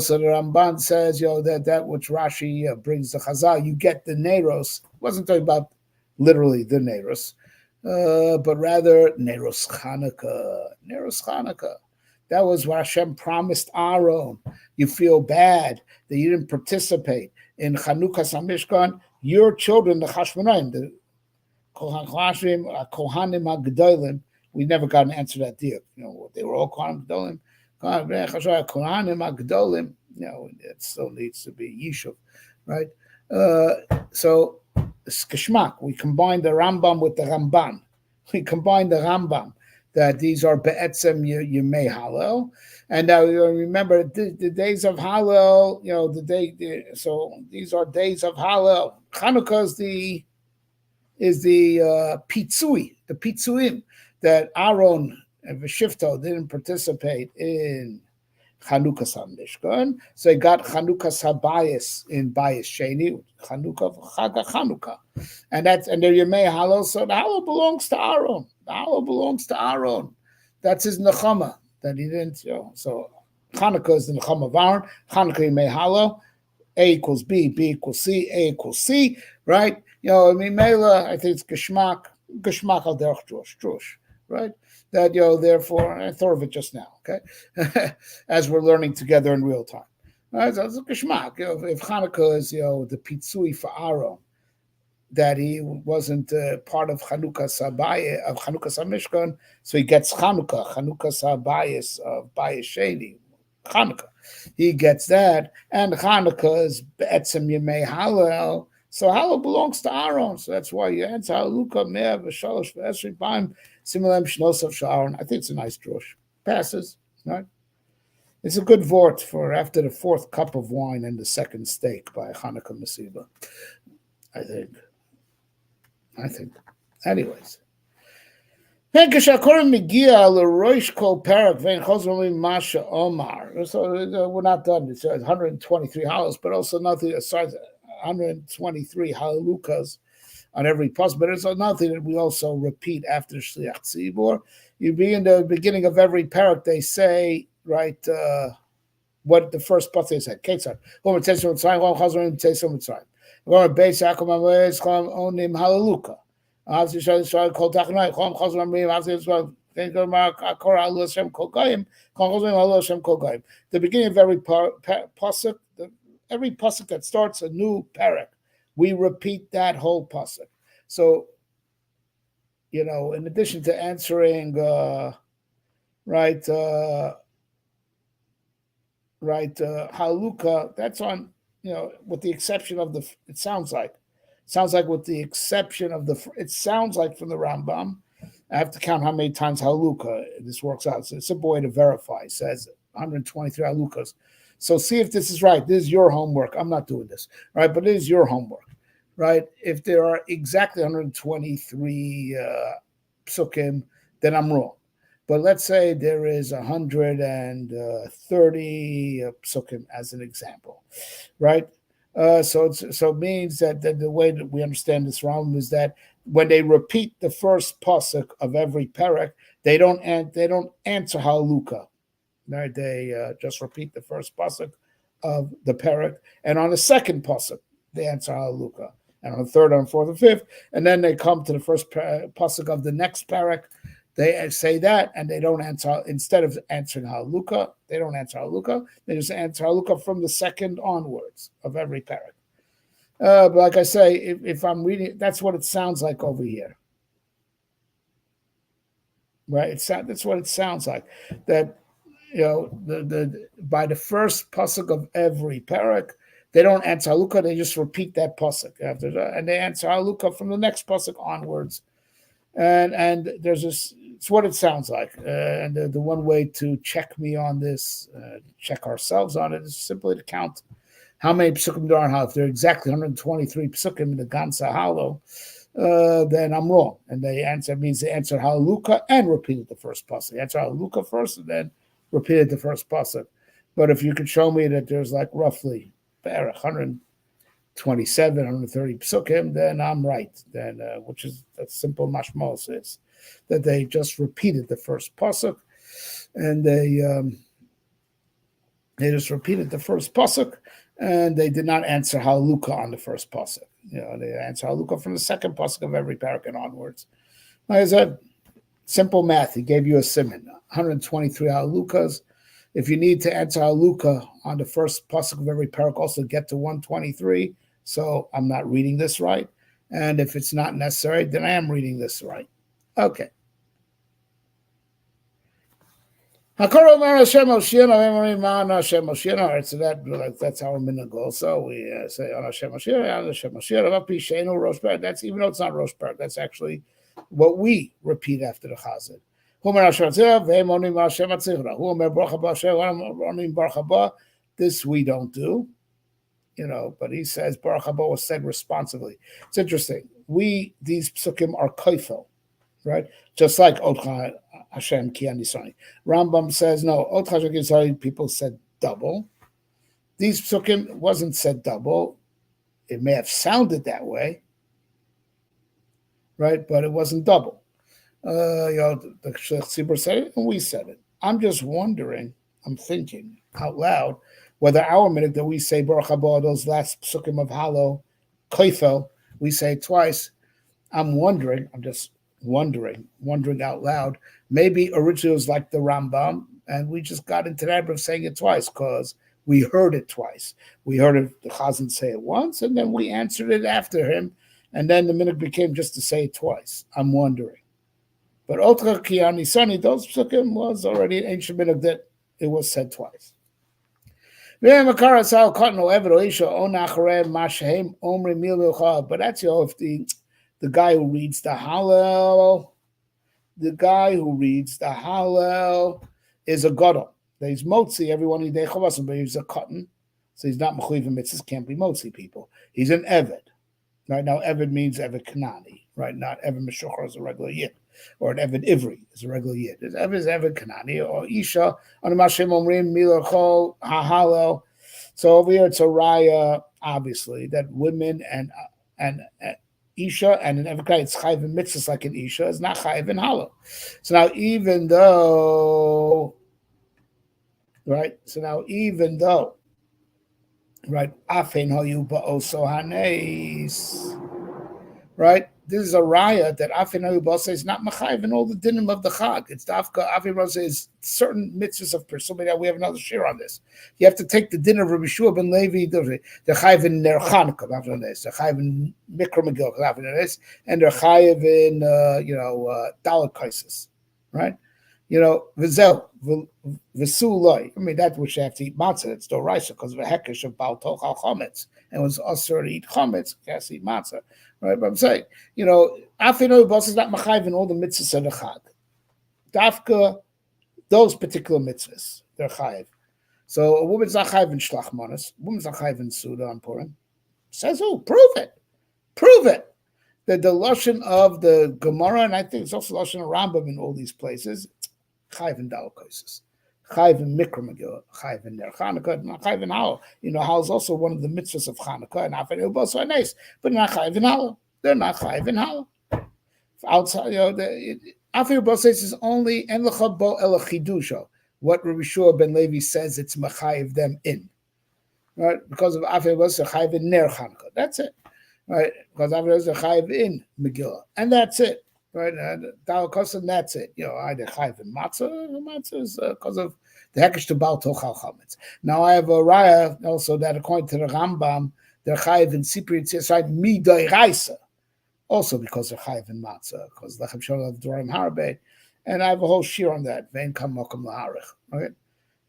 so the Ramban says, that which Rashi brings the Chazal, you get the Neros. It wasn't talking about literally the Neros, but rather Neros Chanukah. That was what Hashem promised Aaron. You feel bad that you didn't participate in Chanukah Mishkan. Your children, the Chashmonaim, the Kohanim HaGedolim, we never got an answer to that deal. They were all Kohanim HaGedolim. Kohanim HaGedolim, it still needs to be Yishuv, right? So, it's Kishmak. We combine the Rambam with the Ramban. We combine the Rambam that these are Be'etzem Yemei Hallel. And now remember the days of Hallel, so these are days of Hallel. Chanukah is the Pitzui, the Pitzuim, that Aaron and Veshifto didn't participate in Chanukah Mishkan. So they got Chanukah Sabayis in Bayis Sheni, Chanukah Chaga Chanukah. And they're Yemei Hallel, so the Hallel belongs to Aaron. The Hallel belongs to Aaron. That's his Nechama that he didn't, So Chanukah is the Nechama of Aaron. Chanukah Yemei Hallel. A equals B, B equals C, A equals C, right? Mela, I think it's Geshmak al derech drush, right? That, therefore, I thought of it just now, okay? As we're learning together in real time. Right? So it's Geshmak. If Chanukah is, the Pitzui for Aaron, that he wasn't part of Chanukah Sabayis, of Chanukah Mishkan, so he gets Chanukah Sabayis of Bayis Sheni, Chanukah. He gets that, and Chanukah is Be'etzem Yemei Hallel, so Hallel belongs to Aaron, so that's why you answer Halukah Mea V'Shalosh V'Esrim Paim Simulem Shnosav Sha'aron. I think it's a nice drush. Passes, right? It's a good vort for after the fourth cup of wine and the second steak by Chanukah Mesiba. I think. Anyways. So we're not done. It's 123 halos, but also nothing aside 123 halukahs on every pasuk. But it's nothing that we also repeat after Shliach Tzibur. You be in the beginning of every parak, they say, right, what the first pasuk said. Ketzar. Halukah. So the beginning of every pasuk, every pasuk that starts a new parak, we repeat that whole pasuk. So, in addition to answering right? Halukah, that's on, with the exception of it sounds like with the exception of it sounds like from the Rambam. I have to count how many times Halukah this works out. So it's a way to verify. It says 123 Halukahs. So see if this is right. This is your homework. I'm not doing this, right? But it is your homework, right? If there are exactly 123 psukim, then I'm wrong. But let's say there is 130 psukim as an example, right? So it means that the way that we understand this Rambam is that when they repeat the first pasuk of every parak, they don't answer halukah, right? They just repeat the first pasuk of the parak, and on the second pasuk they answer halukah, and on the third, on the fourth, and fifth, and then they come to the first pasuk of the next parak. They say that, and they don't answer, instead of answering halukah, they don't answer halukah. They just answer halukah from the second onwards of every parak. But like I say, if I'm reading, that's what it sounds like over here, right? That's what it sounds like. That the by the first pasuk of every parak, they don't answer halukah. They just repeat that pasuk after that, and they answer halukah from the next pasuk onwards. And there's this. It's what it sounds like. And the one way to check me on this, check ourselves on it, is simply to count how many psukim there are. How if there are exactly 123 psukim in the Gansa Halo, then I'm wrong. And they answer means they answer halukah and repeated the first pasuk. They answer halukah first and then repeated the first pasuk. But if you could show me that there's like roughly 127, 130 psukim, then I'm right. Then, which is a simple mashmos is that they just repeated the first pasuk, and they just repeated the first pasuk, and they did not answer halukah on the first pasuk. They answer halukah from the second pasuk of every parak and onwards. Like I said, simple math. He gave you a siman, 123 halukahs. If you need to answer halukah on the first pasuk of every parak, also get to 123. So I'm not reading this right. And if it's not necessary, then I am reading this right. Okay. So that's our minhag also. We say on Hashem Mashiach, Rosh. That's even though it's not Rosh. That's actually what we repeat after the Chazan. This we don't do, but he says Baruch Haba was said responsibly. It's interesting. These psukim are kaifel, right? Just like Otcha Hashem Ki Anisani. Rambam says no. Otcha Hashem Ki Anisani. People said double. These psukim wasn't said double. It may have sounded that way, right? But it wasn't double. The Sheikh Tzibur said it, and we said it. I'm just wondering. I'm thinking out loud whether our minute that we say Baruch Haba, those last psukim of Halo, Kaifel, we say twice. I'm just wondering out loud. Maybe originally it was like the Rambam, and we just got into the habit of saying it twice because we heard it twice. We heard the Chazan say it once, and then we answered it after him, and then the minute became just to say it twice. I'm wondering. But Otra Ki Anisani, those psukim was already an ancient minute that it was said twice. But that's if the guy who reads the Hallel, is a gadol. He's motzi everyone in Dei, but he's a cotton, so he's not mechuyev mitzvahs. Can't be motzi people. He's an eved. Right now, eved means eved kanani. Right, not eved meshuchar is a regular yid, or an eved ivri is a regular yid. Eved is eved kanani or isha on the mashem omrim milachol hahalo. So over here it's a raya, obviously, that women and isha and an eved kanani, it's chayv in mitzvahs like an isha, is not chayv in halo. So now even though, right? Right, Afein Hoyu Ba'oso Hanes. Right? This is a raya that Afein Hoyu Ba'oso is not Machayiv in all the dinim of the Chag. It's Dafka Afein Ba'oso is certain mitzvahs of person. We have another share on this. You have to take the din of Rabbi Shua ben Levi, the Chayiv in Ner Chanukah, the Chayiv in Mikra Megillah, and the Chayiv in Dalet Kaisis. Right? Vizel, Vesuloi. I mean, that which they have to eat matzah. It's doraisa because of a hekesh of Baal Tochal Chometz. And it was also to eat chometz, can't eat matzah. Right? But I'm saying, Afino Bos is not machayiv in all the mitzvahs of the Chag. Dafka, those particular mitzvahs, they're chayiv. So a woman's not chayiv in shlach manas, a woman's not chayiv in Suda on Purim. Says who? Prove it. Prove it. That the lashon of the Gemara, and I think it's also lashon of Rambam in all these places, chayiv in dalakosis, chayiv in mikra megillah, chayiv in ner Chanukah, not chayiv in hal. Hal is also one of the mitzvahs of Chanukah, and after also a nice, but not chayiv in hal. They're not chayiv in hal. Outside, after Yobel says is only en lecha bo ela chidusha. What Rabbi Shua ben Levi says, it's machayiv them in, right? Because of after Yobel says chayiv in ner Chanukah. That's it. Right, because after there's a chayiv in Megillah, and that's it. Right, and that's it. Either chayiv in matzah is because of the hekesh to Baal Tochal Chametz. Now I have a raya also that according to the Rambam, they're chayiv in Sipri Tzisai Midai Raisa, also because they're chayiv in matzah, because lechem sholav Dorim Harbe, and I have a whole shir on that. Vein kam makom laharich. Okay.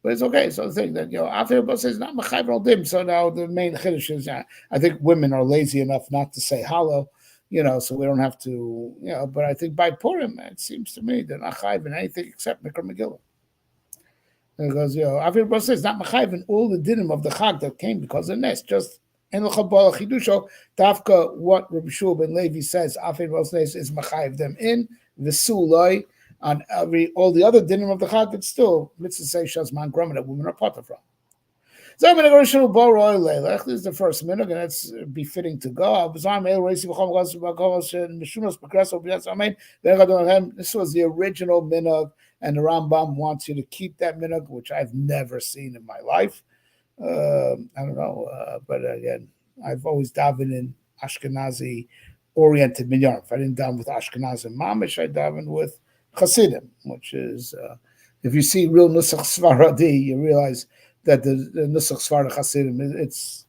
But it's okay. So the thing that after Yobel says not machayiv al dim. So now the main chiddush is I think women are lazy enough not to say hallow, so we don't have to, But I think by Purim, it seems to me they're not chayiv in anything except Mikra Megillah. Because after Yobel says not machayiv in all the dinim of the Chag that came because of Nes, just en l'chabal chidusho dafka what Rabbi Shua ben Levi says after Yobel says is machayiv them in v'suloi. On all the other dinim of the Chag, it's still mitzvah say shazman grama that women are part of from. So I'm going to go to Leilech. This is the first minute, and it's befitting to go. This was the original minhag, and the Rambam wants you to keep that minhag, which I've never seen in my life. I don't know, but again, I've always davened in Ashkenazi oriented minyan. If I didn't daven with Ashkenazi mamish, I davened with Hasidim, which is, if you see real Nusach Svaradi, you realize that the Nusach Svaradi Hasidim, it's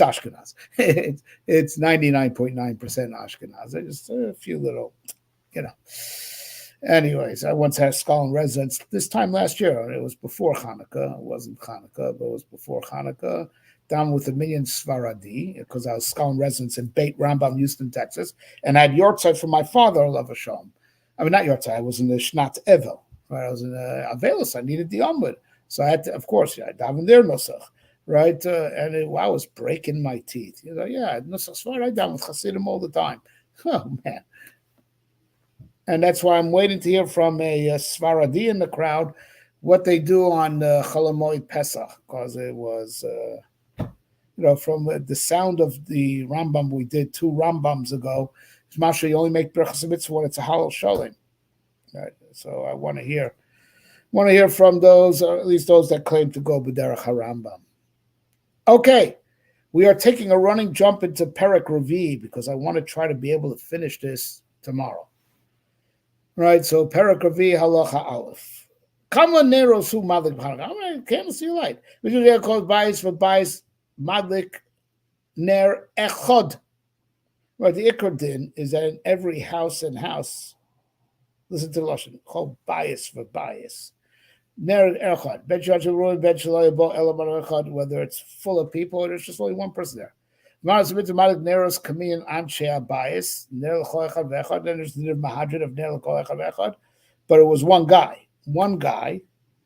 Ashkenaz. It's 99.9% Ashkenaz. Just a few little, Anyways, I once had a scholar in residence this time last year. It was before Chanukah. It wasn't Chanukah, but it was before Chanukah. Down with a million Svaradi, because I was scholar in residence in Beit Rambam, Houston, Texas, and I had yortzeit from my father, Alav Hashem. I mean, not yortzeit. I was in the Shnat Evel. Right? I was in Avelis. I needed the Amud. So I had to, of course, I davened there Nusach. Right? I was breaking my teeth. Nusach Svar, I daven with Hasidim all the time. Oh, man. And that's why I'm waiting to hear from a Svaradi in the crowd what they do on Cholamoid Pesach, because it was, from the sound of the Rambam we did 2 Rambams ago, Masha, you only make Berachas Mitzvah when it's a Halal Shalom. Right? So I want to hear from those, or at least those that claim to go B'derech HaRambam. Okay, we are taking a running jump into Perek Revi because I want to try to be able to finish this tomorrow. Right, so Perek Revi Halacha Aleph. Kama Nerosu Madlik B'Hanukkah. I can't see light. We usually are called Bayis for Bayis Madlik Ner Echod. Right, the Ikar Din is that in every house and house, listen to the Lashon, called bias for bias. Ner Echad, whether it's full of people or there's just only one person there. Then there's the Mahadrin of Ner Echad, but it was one guy. One guy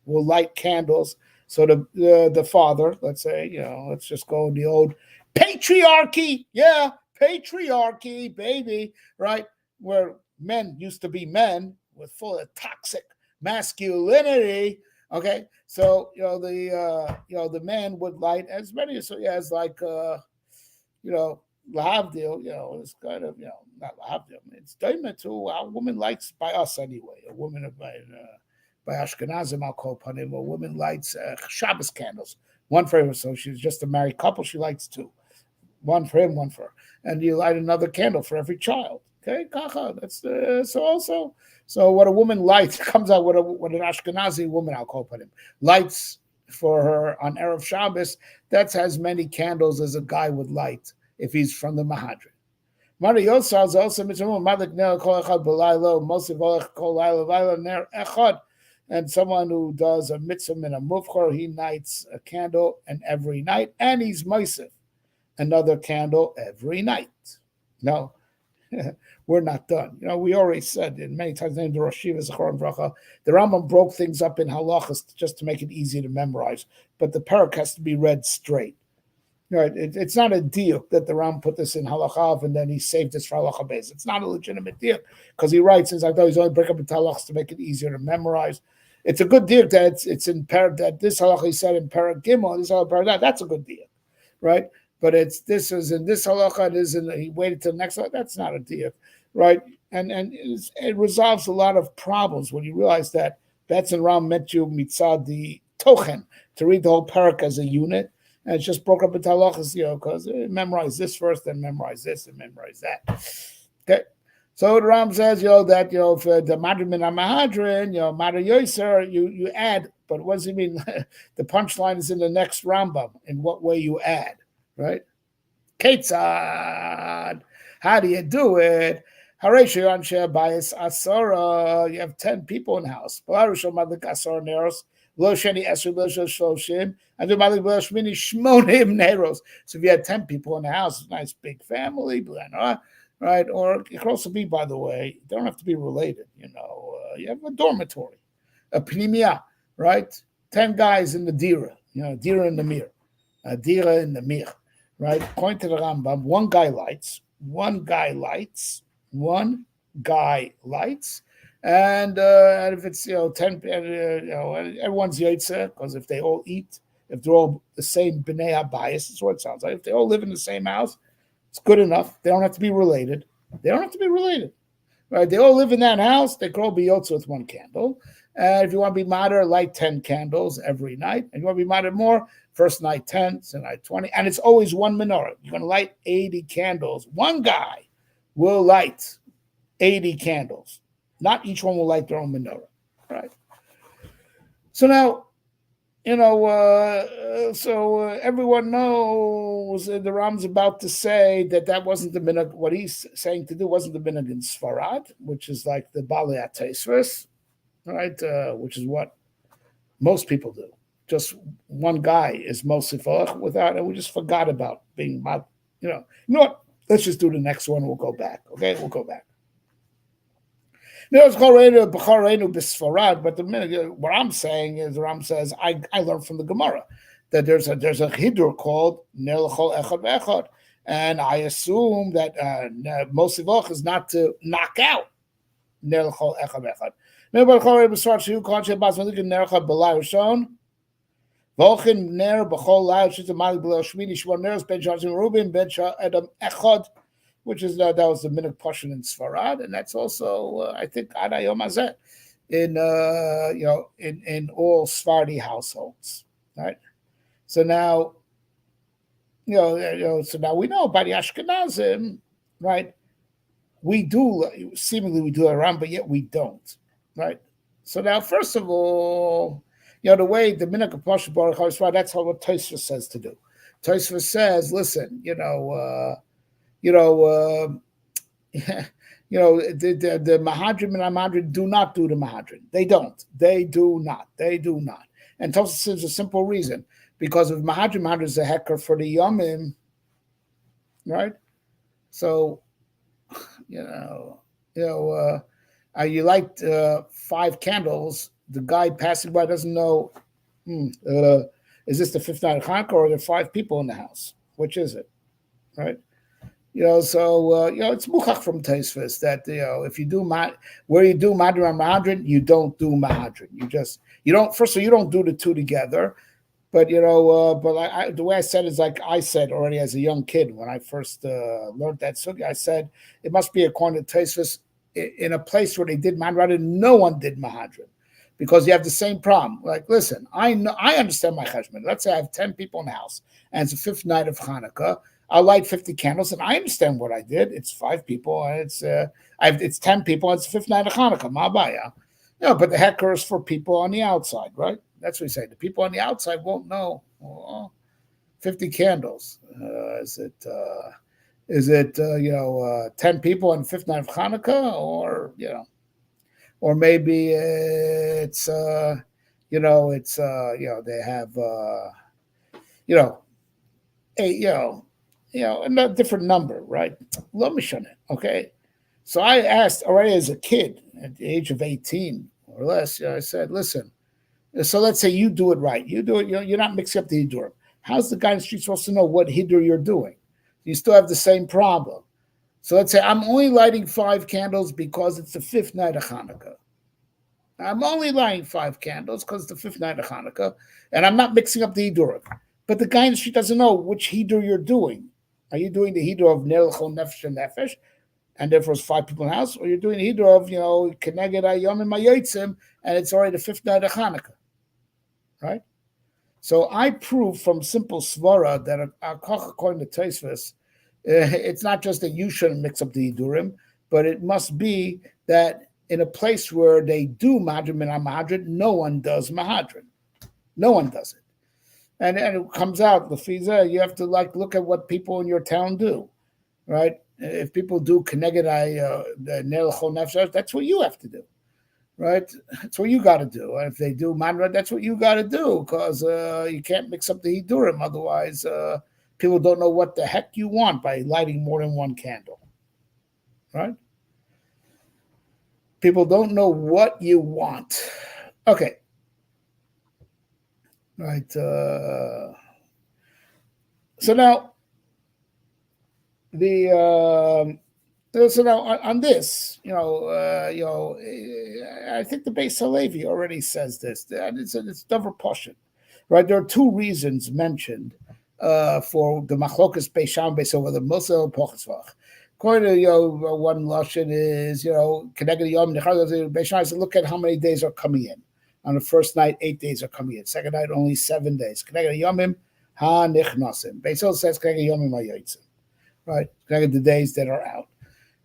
will light candles. So the father, let's say, let's just go in the old patriarchy. Yeah. Patriarchy, baby, right? Where men used to be men with full of toxic masculinity. Okay, so the man would light as many as lahavdil. It's kind of not lahavdil. It's daima too. A woman lights by us anyway. A woman by Ashkenazim, I'll call upon him. A woman lights Shabbos candles. One for her, so she's just a married couple. She lights 2. One for him, one for her. And you light another candle for every child. Okay, kacha. That's so what a woman lights comes out what an Ashkenazi woman, I'll call upon him, lights for her on Erev Shabbos. That's as many candles as a guy would light if he's from the Mahadrin. Mari Yosal is also mitzvah madlik ner kol echad b'laylo mosiv olech kol laylo vaylo ner echad. And someone who does a mitzvah min a muvchor, he lights a candle and every night, and he's moisef another candle every night. No, we're not done. We already said in many times in the Rosh Yeshiva, the Rambam broke things up in halachas just to make it easy to memorize, but the parak has to be read straight. Right? It's not a deal that the Rambam put this in halachav and then he saved this for halacha base. It's not a legitimate deal because he writes, he's he's only break up into halachas to make it easier to memorize. It's a good deal that it's in parak that this halacha he said in parak gimel, this halacha parak that. That's a good deal, right? But this is in this halacha, he waited till the next halacha. That's not a deal, right? And it resolves a lot of problems when you realize that that's in Ram meant you mitzad the tochen to read the whole parak as a unit, and it's just broke up into halachas, because memorize this first, then memorize this, and memorize that. Okay, so the Ram says, that for the madrin min mahadrin, madar yoser, you add, but what does he mean? The punchline is in the next Rambam. In what way you add? Right? Ketzad. How do you do it? You have 10 people in the house. So if you had 10 people in the house, nice big family, right? Or it can also be, by the way, they don't have to be related. You have a dormitory, a pnimiyah, right? 10 guys in the dira, dira in the mir, dira in the mir. Right, according to the Rambam, one guy lights, and if it's 10, everyone's yaitzer, because if they all eat, if they're all the same bnei habayis, that's what it sounds like. If they all live in the same house, it's good enough. They don't have to be related. Right? They all live in that house. They can all be yotzer with one candle. And if you want to be matter, light 10 candles every night. And you want to be matter more, first night 10, second night 20. And it's always one menorah. You're going to light 80 candles. One guy will light 80 candles. Not each one will light their own menorah. Right? So now, everyone knows the Ram's about to say that wasn't the minhag. What he's saying to do wasn't the minhag in Sfarad, which is like the Balei HaTosfos, right? Which is what most people do. Just one guy is mostly without, and we just forgot about being, you know what? Let's just do the next one. We'll go back. Okay, we'll go back. But the minute what I'm saying is, Ram says, I learned from the Gemara that there's a hidur called Ner L'chol Echad Ve'echad, and I assume that Mosivach is not to knock out Ner L'chol Echad Ve'echad. Volchin Ner B'chol Lav Shitamali B'Lel Shmini Shmon Ner's Ben Johnson Rubin Ben Adam Echad, which is that was the minhag Pashon in Sfarad, and that's also I think Ad Hayom Hazeh in in all Sephardi households, right? So now, so now we know by the Ashkenazim, right? We seemingly do a Ram, but yet we don't, right? So now, first of all, the way the minhag of Pashon Baruch HaSfarad, that's what Tosfos says to do. Tosfos says, listen, the Mahadrim and Amadrim do not do the Mahadrim. They do not. And Tosfos says a simple reason, because if Mahadrim is a hecker for the Yomim, right? So, you light 5 candles. The guy passing by doesn't know, is this the 5th night of Chanukah or are there 5 people in the house? Which is it, right? It's muchach from Tosfos that if you do where you do Madran Mahadrin, you don't do Mahadrin. You don't do the two together. But the way I said it is like I said already as a young kid when I first learned that sugya. I said it must be according to Tosfos in a place where they did Mahadrin, no one did Mahadrin. Because you have the same problem. Like, listen, I understand my cheshbon. Let's say I have 10 people in the house, and it's the 5th night of Chanukah. I'll light 50 candles, and I understand what I did. It's 5 people, and it's 10 people, and it's the 5th night of Chanukah. Ma'abaya. But the hecker is for people on the outside, right? That's what we say. The people on the outside won't know. 50 candles. Is it 10 people on the 5th night of Chanukah, or or maybe it's you know, it's they have a different number, right? Let me show it. Okay. So I asked already as a kid at the age of 18 or less, I said, listen, so let's say you do it right. You do it, you're not mixing up the Hidurim. How's the guy in the street supposed to know what Hidur you're doing? You still have the same problem. So let's say I'm only lighting 5 candles because it's the 5th night of Chanukah. I'm only lighting 5 candles because it's the 5th night of Chanukah, and I'm not mixing up the Hidurim. But the guy in the street doesn't know which Hidur you're doing. Are you doing the Hidur of Ner L'chol Nefesh and Nefesh, and therefore it's 5 people in the house, or you're doing the Hidur of, Keneged Hayom Hayotzim, and it's already the 5th night of Chanukah, right? So I prove from simple svara that according to Tosfos, it's not just that you shouldn't mix up the Hidurim, but it must be that in a place where they do Mahadrin Min HaMahadrin, no one does Mahadrin. No one does it. And it comes out, the Fiza, you have to look at what people in your town do, right? If people do Keneged Ner L'chol Nefesh, that's what you have to do, right? That's what you got to do. If they do Manra, that's what you got to do, because you can't mix up the Hidurim. Otherwise, people don't know what the heck you want by lighting more than 1 candle, right? People don't know what you want. Okay. Right. So now on this, I think the Beis Halevi already says this. It's Dover Poshet, right? There are 2 reasons mentioned for the Machlokas Beis Shammai Beis Hillel, the Mosel Pochesvach. According to one lashon is Keneged Yom Nechal Beis Shammai said, look at how many days are coming in. On the first night, 8 days are coming in. Second night, only 7 days. Keneged Yomim Ha Nichnasim. Beis Hillel says Keneged Yomim HaYotzim. Right? Keneged the days that are out.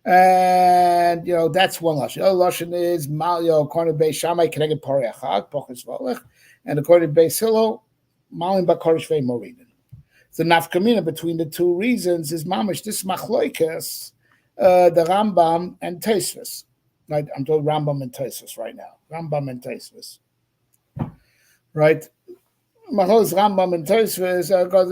And that's one lashon. The other lashon is according to Beis Shammai Keneged Parei Achag Pochos Volech, and according to Beis Hillel Malim Bakorish Vei Moridin. The nafkamina between the 2 reasons is mamish this machloikas, the Rambam and Tosfos. Right? I'm told Rambam and Tosfos right now. Rambam and Tosfos. Right? Machloikas Rambam and Tosfos, because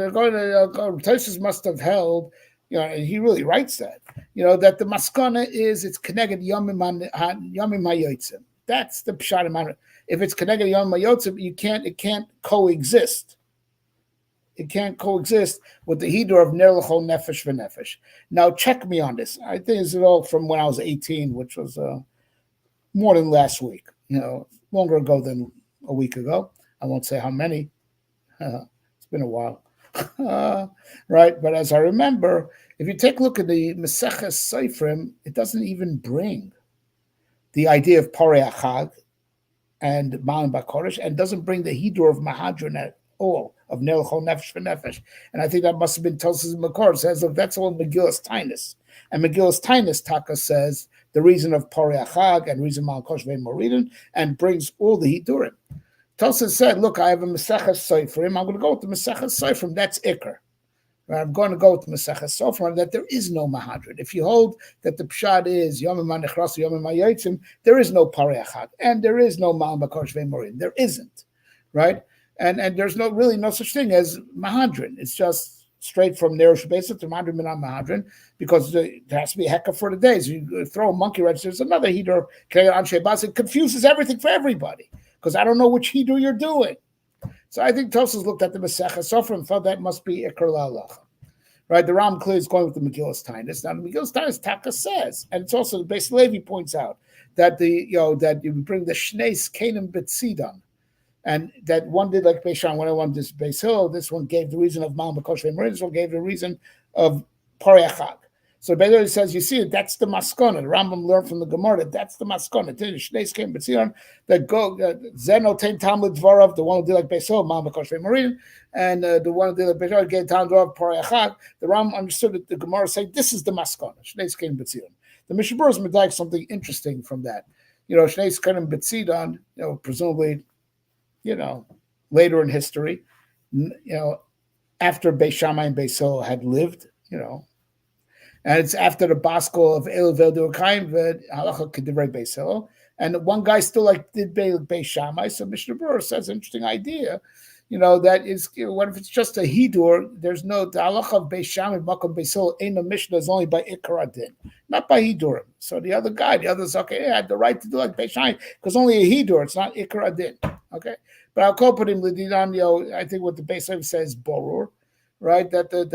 Tosfos must have held, and he really writes that, that the maskana is it's Keneged Yomim HaYotzim. That's the pshat. If it's Keneged Yomim HaYotzim, it can't coexist. It can't coexist with the Hidur of Ner L'chol Nefesh v'Nefesh. Now, check me on this. I think it's all from when I was 18, which was more than last week. Longer ago than a week ago. I won't say how many. It's been a while. Right? But as I remember, if you take a look at the Maseches Seifrim, it doesn't even bring the idea of Parei Achag and Malim Bakodesh, and doesn't bring the Hidur of Mahadrin at all, of Ner L'chol Nefesh v'Nefesh. And I think that must have been Tosfos Makor. It says, look, that's all Megillas Tainus. And Megillas Tainus Taka says the reason of Parei Achag and reason Malkosh Vei Moridin, and brings all the Hidurim. Tosfos said, look, I have a Maseches Seifrim. I'm going to go with the Maseches Seifrim. That's Iker. I'm going to go with the Maseches Seifrim, that there is no Mahadrin. If you hold that the Pshad is Yomim HaNechras, Yomim HaYotzim, there is no Parei Achag, and there is no Malim Bakodesh Vei Moridin. There isn't, right? And there's really no such thing as Mahadrin. It's just straight from Nerosh Basic to Mahadrin Min HaMahadrin, because there has to be a hekka for the days. You throw a monkey wrench, there's another Hidur, it confuses everything for everybody, because I don't know which Hidur you're doing. So I think Tosfos looked at the Maseches Seifrim and felt that must be Iker La'alacha. Right? The Ram clearly is going with the Megillas Tainus. Now, the Megillas Tainus Taka says, and it's also the Beis Halevi points out, that that you bring the Shneis Kenim B'Tzidon, and that one did like Beis Shammai, when I wanted this Beis Hillel, this one gave the reason of Malim Bakodesh Vei Moridin, this one gave the reason of Parei Achag. So Beis Hillel says, you see, that's the maskana. The Rambam learned from the Gemara that that's the maskana. Shneis came B'Tzion, that go Zeno Tein Talmud Dvarav, the one who did like Beis Hillel, Malim Bakodesh Vei Moridin, and the one who did like Beis Hillel gave Talmud Dvarav Parei Achag. The Rambam understood that the Gemara saying this is the maskana. Shneis came B'Tzion. The Mishabur is medayek something interesting from that. Shneis came B'Tzidon, presumably, later in history, after Beis Shammai and Beis Hillel had lived, And it's after the Baskel of El Veldurkaim, Halacha Kedivrei Beis Hillel. And one guy still like did Beis Shammai. So Mishnah Berurah says, interesting idea, that is, what if it's just a Hidur? There's no, the halacha of Beis Shammai, Makom Beis Hillel, ain't a Mishnah, is only by Ikar Adin, not by Hidurim. So the other's okay, I had the right to do like Beis Shammai, because only a Hidur, it's not Ikar Adin. Okay? But I'll call put him Lidinan, I think what the Beis Shammai says, Borur, right? That the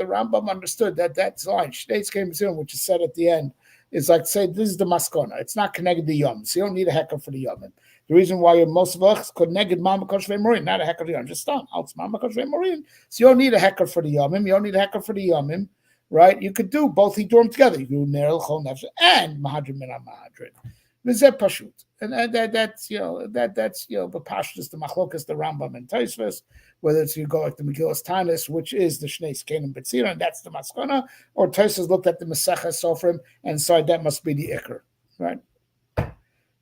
Rambam understood that's line, Shnei came to him, which is said at the end, is like, say, this is the maskona. It's not connected to Yom. So you don't need a hecker for the Yom. The reason why you're most of us could negate Mama Koshvei Morin, not a hecker for the Yom. Just stop. It's Mama Koshvei Morin. So you don't need a hecker for the Yom. You don't need a hecker for the Yom, right? You could do both Hidurim together. You can do Ner L'chol Nefesh and Mahadrin Min HaMahadrin. V'zeh Pashut. And that's but Pashut the Machlokas, the Rambam and Tosfos, whether it's you go like the Megillas Tanis, which is the Shnei Kenim B'tzira, and that's the Maskana, or Tosfos looked at the Maseches Sofrim and said that must be the Iker, right?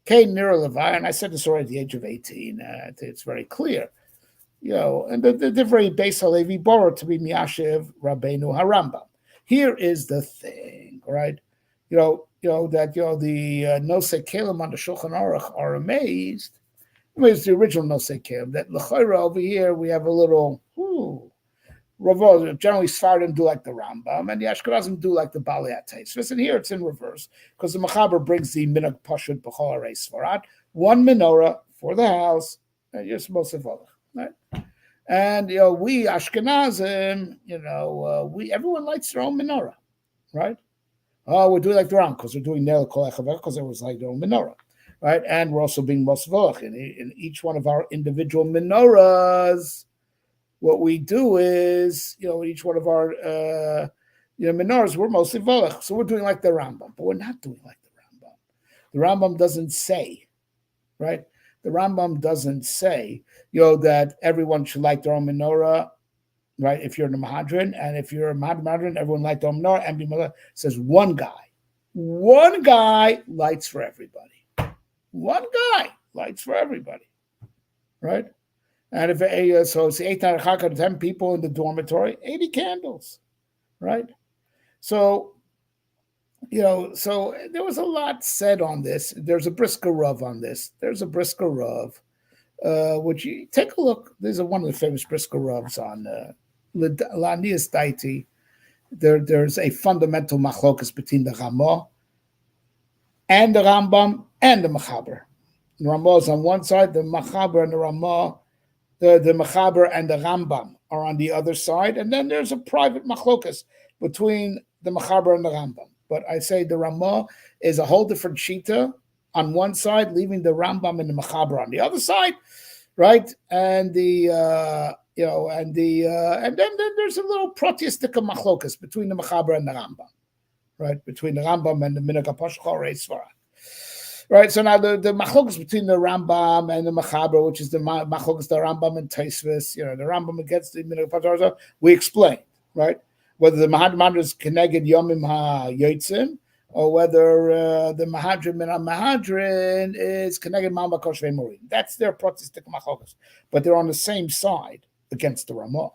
Kain Nira Levi, and I said this already at the age of 18. It's very clear, and the very Beis Halevi borrowed to be Miyashiv Rabbeinu HaRambam. Here is the thing, right? The Nosei Kelim on the Shulchan Aruch are amazed. It's the original Nosei Kelim that L'chayra over here we have a little. Generally, Sfardim do like the Rambam, and the Ashkenazim do like the Balei HaTosfos. And here it's in reverse because the Mechaber brings the Minhag Pashut B'chol Harei Sfarad, one menorah for the house. And you're supposed to follow, right? And we Ashkenazim, everyone lights their own menorah, right? Oh, we're doing like the Ram because we're doing Nel Kol Echav because it was like their own menorah, right? And we're also being Mosvolach in each one of our individual menorahs. What we do is, each one of our menorahs, we're mostly volach, so we're doing like the Rambam, but we're not doing like the Rambam. The Rambam doesn't say, right? The Rambam doesn't say, that everyone should light their own menorah. Right, if you're in the Mahadrin, and if you're a Mahadrin, everyone lights the Menorah, and it says one guy lights for everybody. One guy lights for everybody, right? And if so it's 10 people in the dormitory, 80 candles, right? So, so there was a lot said on this. There's a Brisker Rav on this. Which you take a look. These are one of the famous Brisker Ravs on Lanias Daiti. There's a fundamental machlokas between the Ramah and the Rambam and the Mechaber. The Ramah is on one side, the Mechaber and the Ramah, the Mechaber and the Rambam are on the other side, and then there's a private machlokas between the Mechaber and the Rambam. But I say the Ramah is a whole different shita on one side, leaving the Rambam and the Mechaber on the other side, right? And and then there's a little proteistic machlokas between the Mechaber and the Rambam, right? Between the Rambam and the Minhag HaPashut Harei Sfarad. Right, so now the machlokas between the Rambam and the Mechaber, which is the machlokas the Rambam and Tosfos, the Rambam against the Minhag HaPashut Harei, we explain, right? Whether the Mahadran is Keneged Yomim HaYotzim, or whether the Mahadrin Min HaMahadrin is Keneged Mama Koshvei Morin. That's their protistic machlokas, but they're on the same side against the Ramah.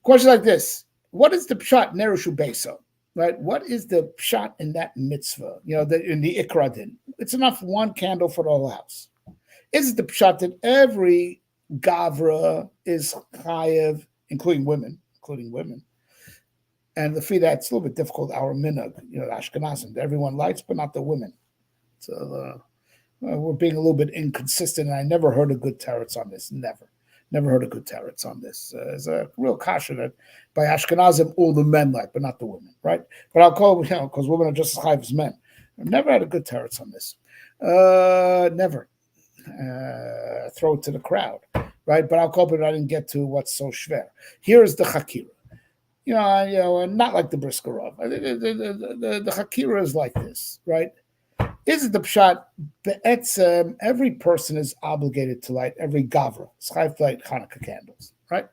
Question like this: what is the pshat Nerushu Beso? Right? What is the pshat in that mitzvah? In the Ikradin, it's enough one candle for the whole house. Is it the pshat that every gavra is chayev, including women? And the fee that's a little bit difficult. Our minhag, Ashkenazim, everyone lights, but not the women. So we're being a little bit inconsistent. And I never heard a good teretz on this. Never heard a good teretz on this. There's a real kasha that by Ashkenazim all the men light, but not the women, right? But I'll call because women are just as high as men. I've never had a good teretz on this. Never. Throw it to the crowd, right? But I'll call it. I didn't get to what's so shver. Here is the chakira. And not like the Brisker Rav. The Hakira is like this, right? Is it the pshat? Be'etzem, every person is obligated to light, every gavra, schayv to light Chanukah candles, right?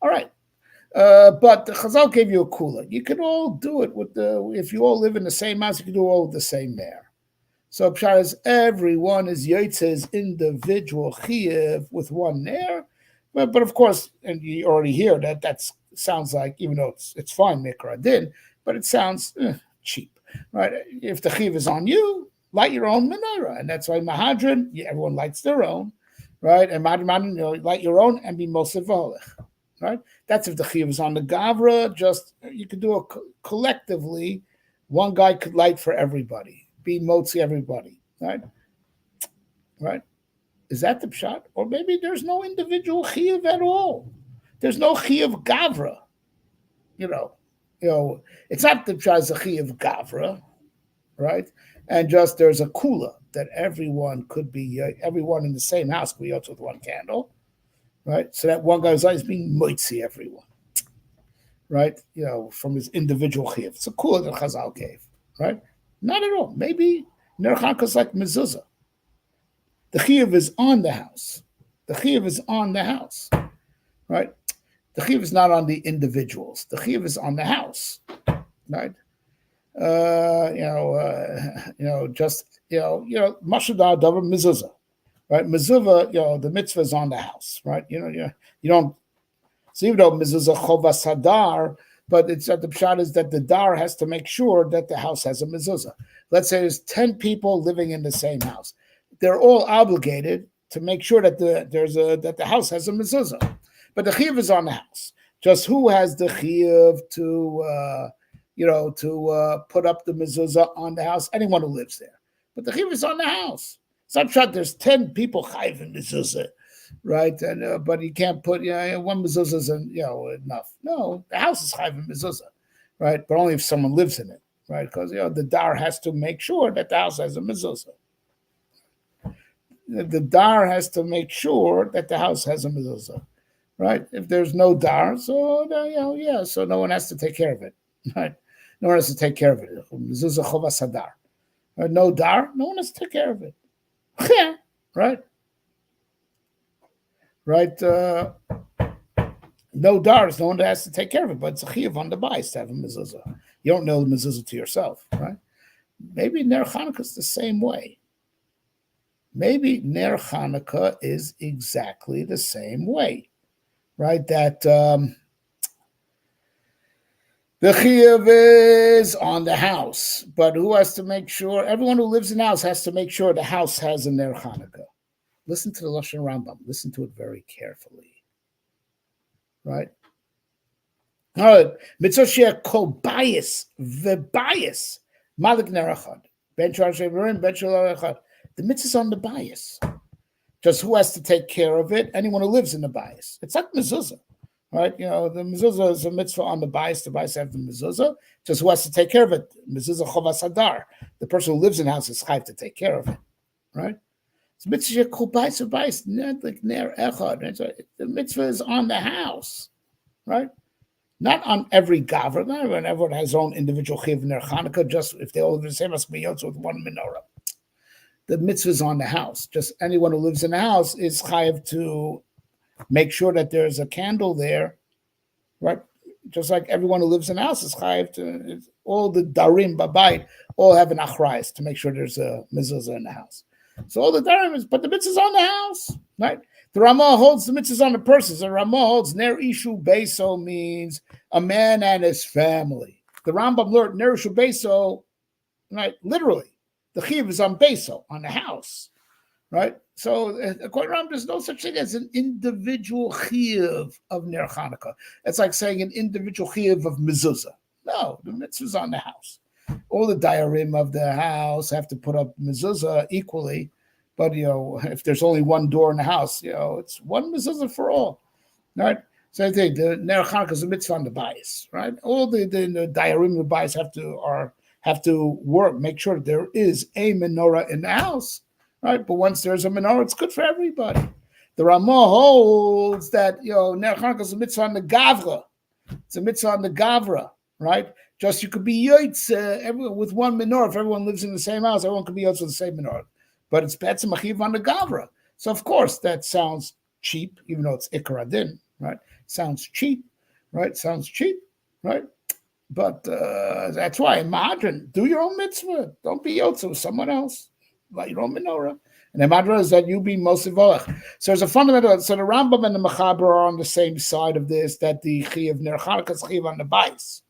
All right. But the Chazal gave you a kula. You can all do it if you all live in the same house, you can do all with the same nair. So pshat is everyone is yotzes individual chiyuv with one nair, But of course, and you already hear that sounds like, even though it's fine, mikra din, but it sounds cheap, right? If the chiv is on you, light your own menorah, and that's why mahadran, everyone lights their own, right? And madran, light your own and be mosif v'holech, right? That's if the chiv is on the gavra. Just you could do it collectively. One guy could light for everybody, be motzi everybody, right? Right? Is that the pshat? Or maybe there's no individual chiyuv at all. There's no chiyuv gavra. It's not the pshat is a chiyuv gavra, right? And just there's a kula that everyone could be, everyone in the same house could be out with one candle, right? So that one guy's always being moitzi everyone, right? From his individual chiyuv. It's a kula that Chazal gave, right? Not at all. Maybe Ner Chanukah's like mezuzah. The chiyuv is on the house. The chiyuv is on the house, right? The chiyuv is not on the individuals. The chiyuv is on the house, right? Mashadar davar mezuzah, right? Mezuzah, the mitzvah is on the house, right? You don't. So even though mezuzah chova sadar, but it's that the pshat is that the dar has to make sure that the house has a mezuzah. Let's say there's 10 people living in the same house. They're all obligated to make sure that the house has a mezuzah, but the chiyuv is on the house. Just who has the chiyuv to put up the mezuzah on the house? Anyone who lives there, but the chiyuv is on the house. Some shot there's 10 people chayiv in mezuzah, right? And but you can't put one mezuzah isn't enough. No, the house is chayiv in mezuzah, right? But only if someone lives in it, right? Because the dar has to make sure that the house has a mezuzah. The dar has to make sure that the house has a mezuzah, right? If there's no dar, so so no one has to take care of it, right? No one has to take care of it. Mezuzah chova sadar. No dar, no one has to take care of it. Right? Right? No dars, no one has to take care of it, but it's a chiyuv on the bias to have a mezuzah. You don't know the mezuzah to yourself, right? Maybe Ner Chanukah is the same way. Maybe Ner Chanukah is exactly the same way, right? That the chiyuv is on the house, but who has to make sure? Everyone who lives in the house has to make sure the house has a Ner Chanukah. Listen to the Lashon Rambam. Listen to it very carefully, right? All right. Mitzvah she'er kol bias v'bias malik ner echad ben shar shevarim ben shar echad. The mitzvah is on the bias. Just who has to take care of it? Anyone who lives in the bias. It's like mezuzah, right? The mezuzah is a mitzvah on the bias. The bias have the mezuzah. Just who has to take care of it? Mezuzah chova sadar. The person who lives in the house is chayv to take care of it, right? So mitzvah kol bias v'bias, not like ner echad. The mitzvah is on the house, right? Not on every gavra. Not when everyone has their own individual chiv ner Chanukah. Just if they all live in the same house, with one menorah. The mitzvah is on the house. Just anyone who lives in the house is chayav to make sure that there's a candle there, right? Just like everyone who lives in the house is chayav to, all the darim babayit all have an achrayus to make sure there's a mezuzah in the house. So all the darim is, but the mitzvah is on the house, right? The Ramah holds the mitzvah on the person. The Ramah holds ner ishu beso means a man and his family. The Rambam learned ner ishu beso, right? Literally. The chiyuv is on beso, on the house, right? So according to Rambam, there's no such thing as an individual chiyuv of Ner Chanukah. It's like saying an individual chiyuv of mezuzah. No, the mitzvah is on the house. All the dayarim of the house have to put up mezuzah equally, but if there's only one door in the house, it's one mezuzah for all, right? So I think the Ner Chanukah is a mitzvah on the bias, right? All the dayarim of the bias have to work, make sure there is a menorah in the house, right? But once there's a menorah, it's good for everybody. The Ramah holds that, Ner Chanukah is a mitzvah on the gavra. It's a mitzvah on the gavra, right? Just you could be yotze with one menorah. If everyone lives in the same house, everyone could be yotze with the same menorah. But it's betzim achiv on the gavra. So of course that sounds cheap, even though it's ikar adin, right? Sounds cheap, right? Sounds cheap, right? But that's why, imagine, do your own mitzvah. Don't be yotze with someone else. Light your own menorah. And the Madra is that you be mostly volach. So there's a fundamental. So the Rambam and the Mechaber are on the same side of this. That the Chiyav Ner Chanukah is Chiyav on the bais.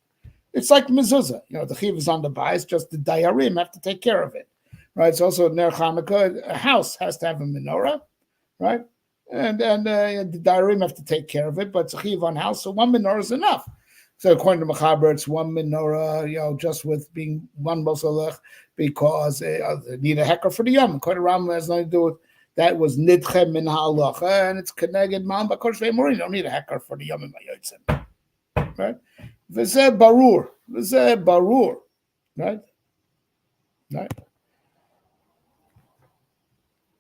It's like mezuzah. The Chiyav is on the bais. Just the dayarim have to take care of it, right? It's also Ner Chanukah. A house has to have a menorah, right? And the dayarim have to take care of it. But it's a Chiyav on house, so one menorah is enough. So according to Mechaber, it's one menorah, just with being one mosalech, because they need a hecker for the yom. According to Rambam, has nothing to do with that. Was nidchem min ha'alacha, and it's keneged ma'am b'kodesh ve'emurim. You don't need a hecker for the yom in mayotzim, right? V'zeh barur, right?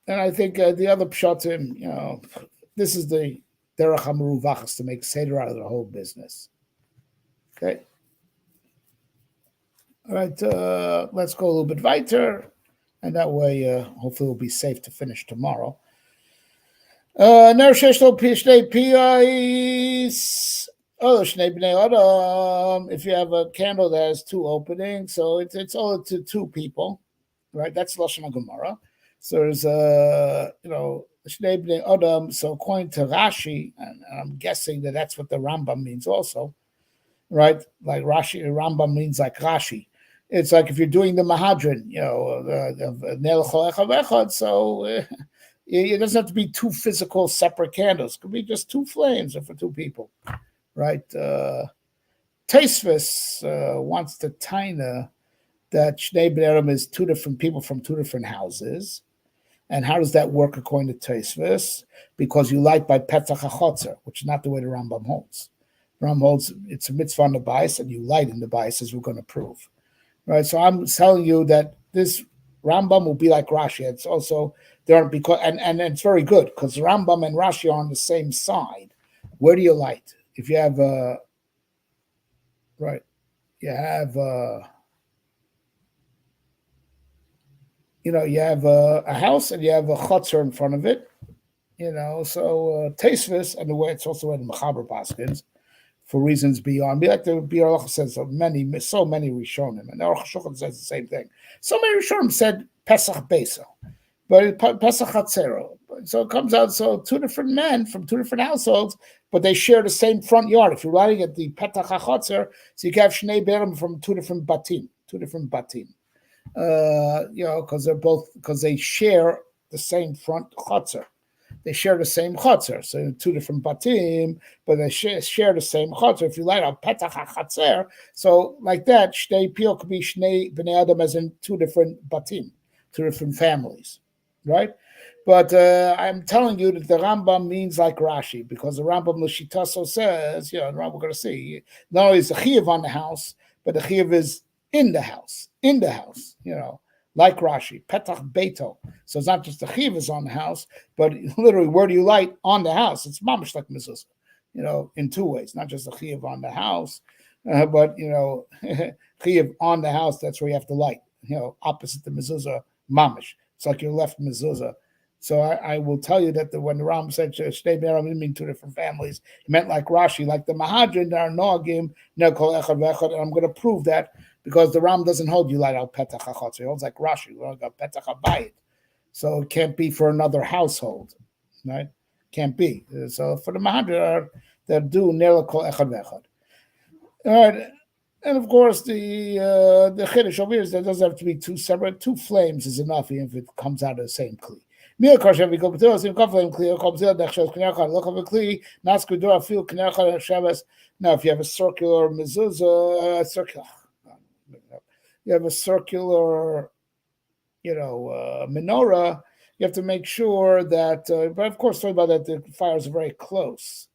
And I think the other pshatim, this is the derech hameruvachas to make seder out of the whole business. Okay. All right. Let's go a little bit weiter, and that way, hopefully, we'll be safe to finish tomorrow. If you have a candle that has two openings, so it's all to two people, right? That's Lashon Gemara. So there's Shnei Bnei Adam. So according to Rashi, and I'm guessing that that's what the Rambam means also. Right, like Rashi, Rambam means like Rashi. It's like if you're doing the Mahadran, so it doesn't have to be two physical separate candles. It could be just two flames for two people, right? Taisvis wants to taina that Shnei Bnei Adam is two different people from two different houses. And how does that work according to Taisvis? Because you light by Petach HaChotzer, which is not the way the Rambam holds. Rambam holds it's a mitzvah on the bais, and you light in the bais, as we're going to prove, right? So I'm telling you that this Rambam will be like Rashi. It's also there aren't because and it's very good because Rambam and Rashi are on the same side. Where do you light? If you have a you have a house and you have a chutzner in front of it, So Taisvis and the way it's also in Mechaber Paskins. For reasons beyond, like the Biur says, so many Rishonim, and the Aruch HaShulchan says the same thing. So many Rishonim said Pesach Beso, but Pesach Hatzero. So it comes out, so two different men from two different households, but they share the same front yard. If you're writing at the Petach HaChatzer, so you can have Shnei Berim from two different batim, because they share the same front Chatzer. They share the same chutzner, so two different batim, but they share the same chutzner. If you light up petach hachatzer, so like that, shnei piyot could be shnei bnei adam as in two different batim, two different families, right? But I'm telling you that the Rambam means like Rashi, because the Rambam L'shitaso says, we're going to see, not only is the chiyuv on the house, but the chiyuv is in the house, like Rashi, Petach Beito. So it's not just the chiv is on the house, but literally, where do you light on the house? It's mamish like mezuzah, in two ways. Not just the chiv on the house, but chiv on the house. That's where you have to light. Opposite the mezuzah, mamish. It's like your left mezuzah. So I will tell you that when the Rambam said Shnei Bnei Adam didn't mean two different families, he meant like Rashi, like the Mahadran. There are noagim nekol echad vechad, and I'm going to prove that. Because the Rambam doesn't hold you light out Petach HaChatzer. He holds like Rashi. We got Petach HaBayit. So it can't be for another household, right? Can't be. So for the Mahadra, they do Nela Kol Echad Vechad. All right. And of course, the Chiddush over here is that it doesn't have to be two separate. Two flames is enough even if it comes out of the same Kli. Now, if you have a circular mezuzah, you have a circular, menorah, you have to make sure that, but of course, talking about that, the fires are very close.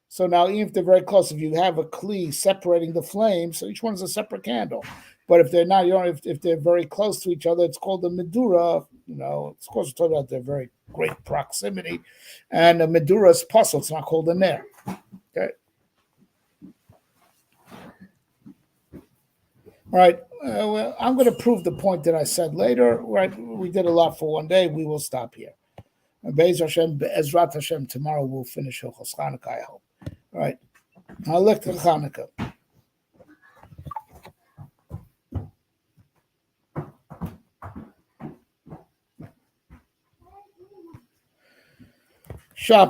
So now, even if they're very close, if you have a kli separating the flames, so each one is a separate candle. But if they're not, if they're very close to each other, it's called a medura. Of course, we're talking about their very great proximity. And a medura is puzzle. It's not called a ner. Okay. All right. Well, I'm going to prove the point that I said later. Right. We did a lot for one day. We will stop here. Be'ez Hashem, Be'ezrat Hashem, tomorrow we'll finish Hilchos Chanukah, I hope. All right. I'll look to Chanukah. shop.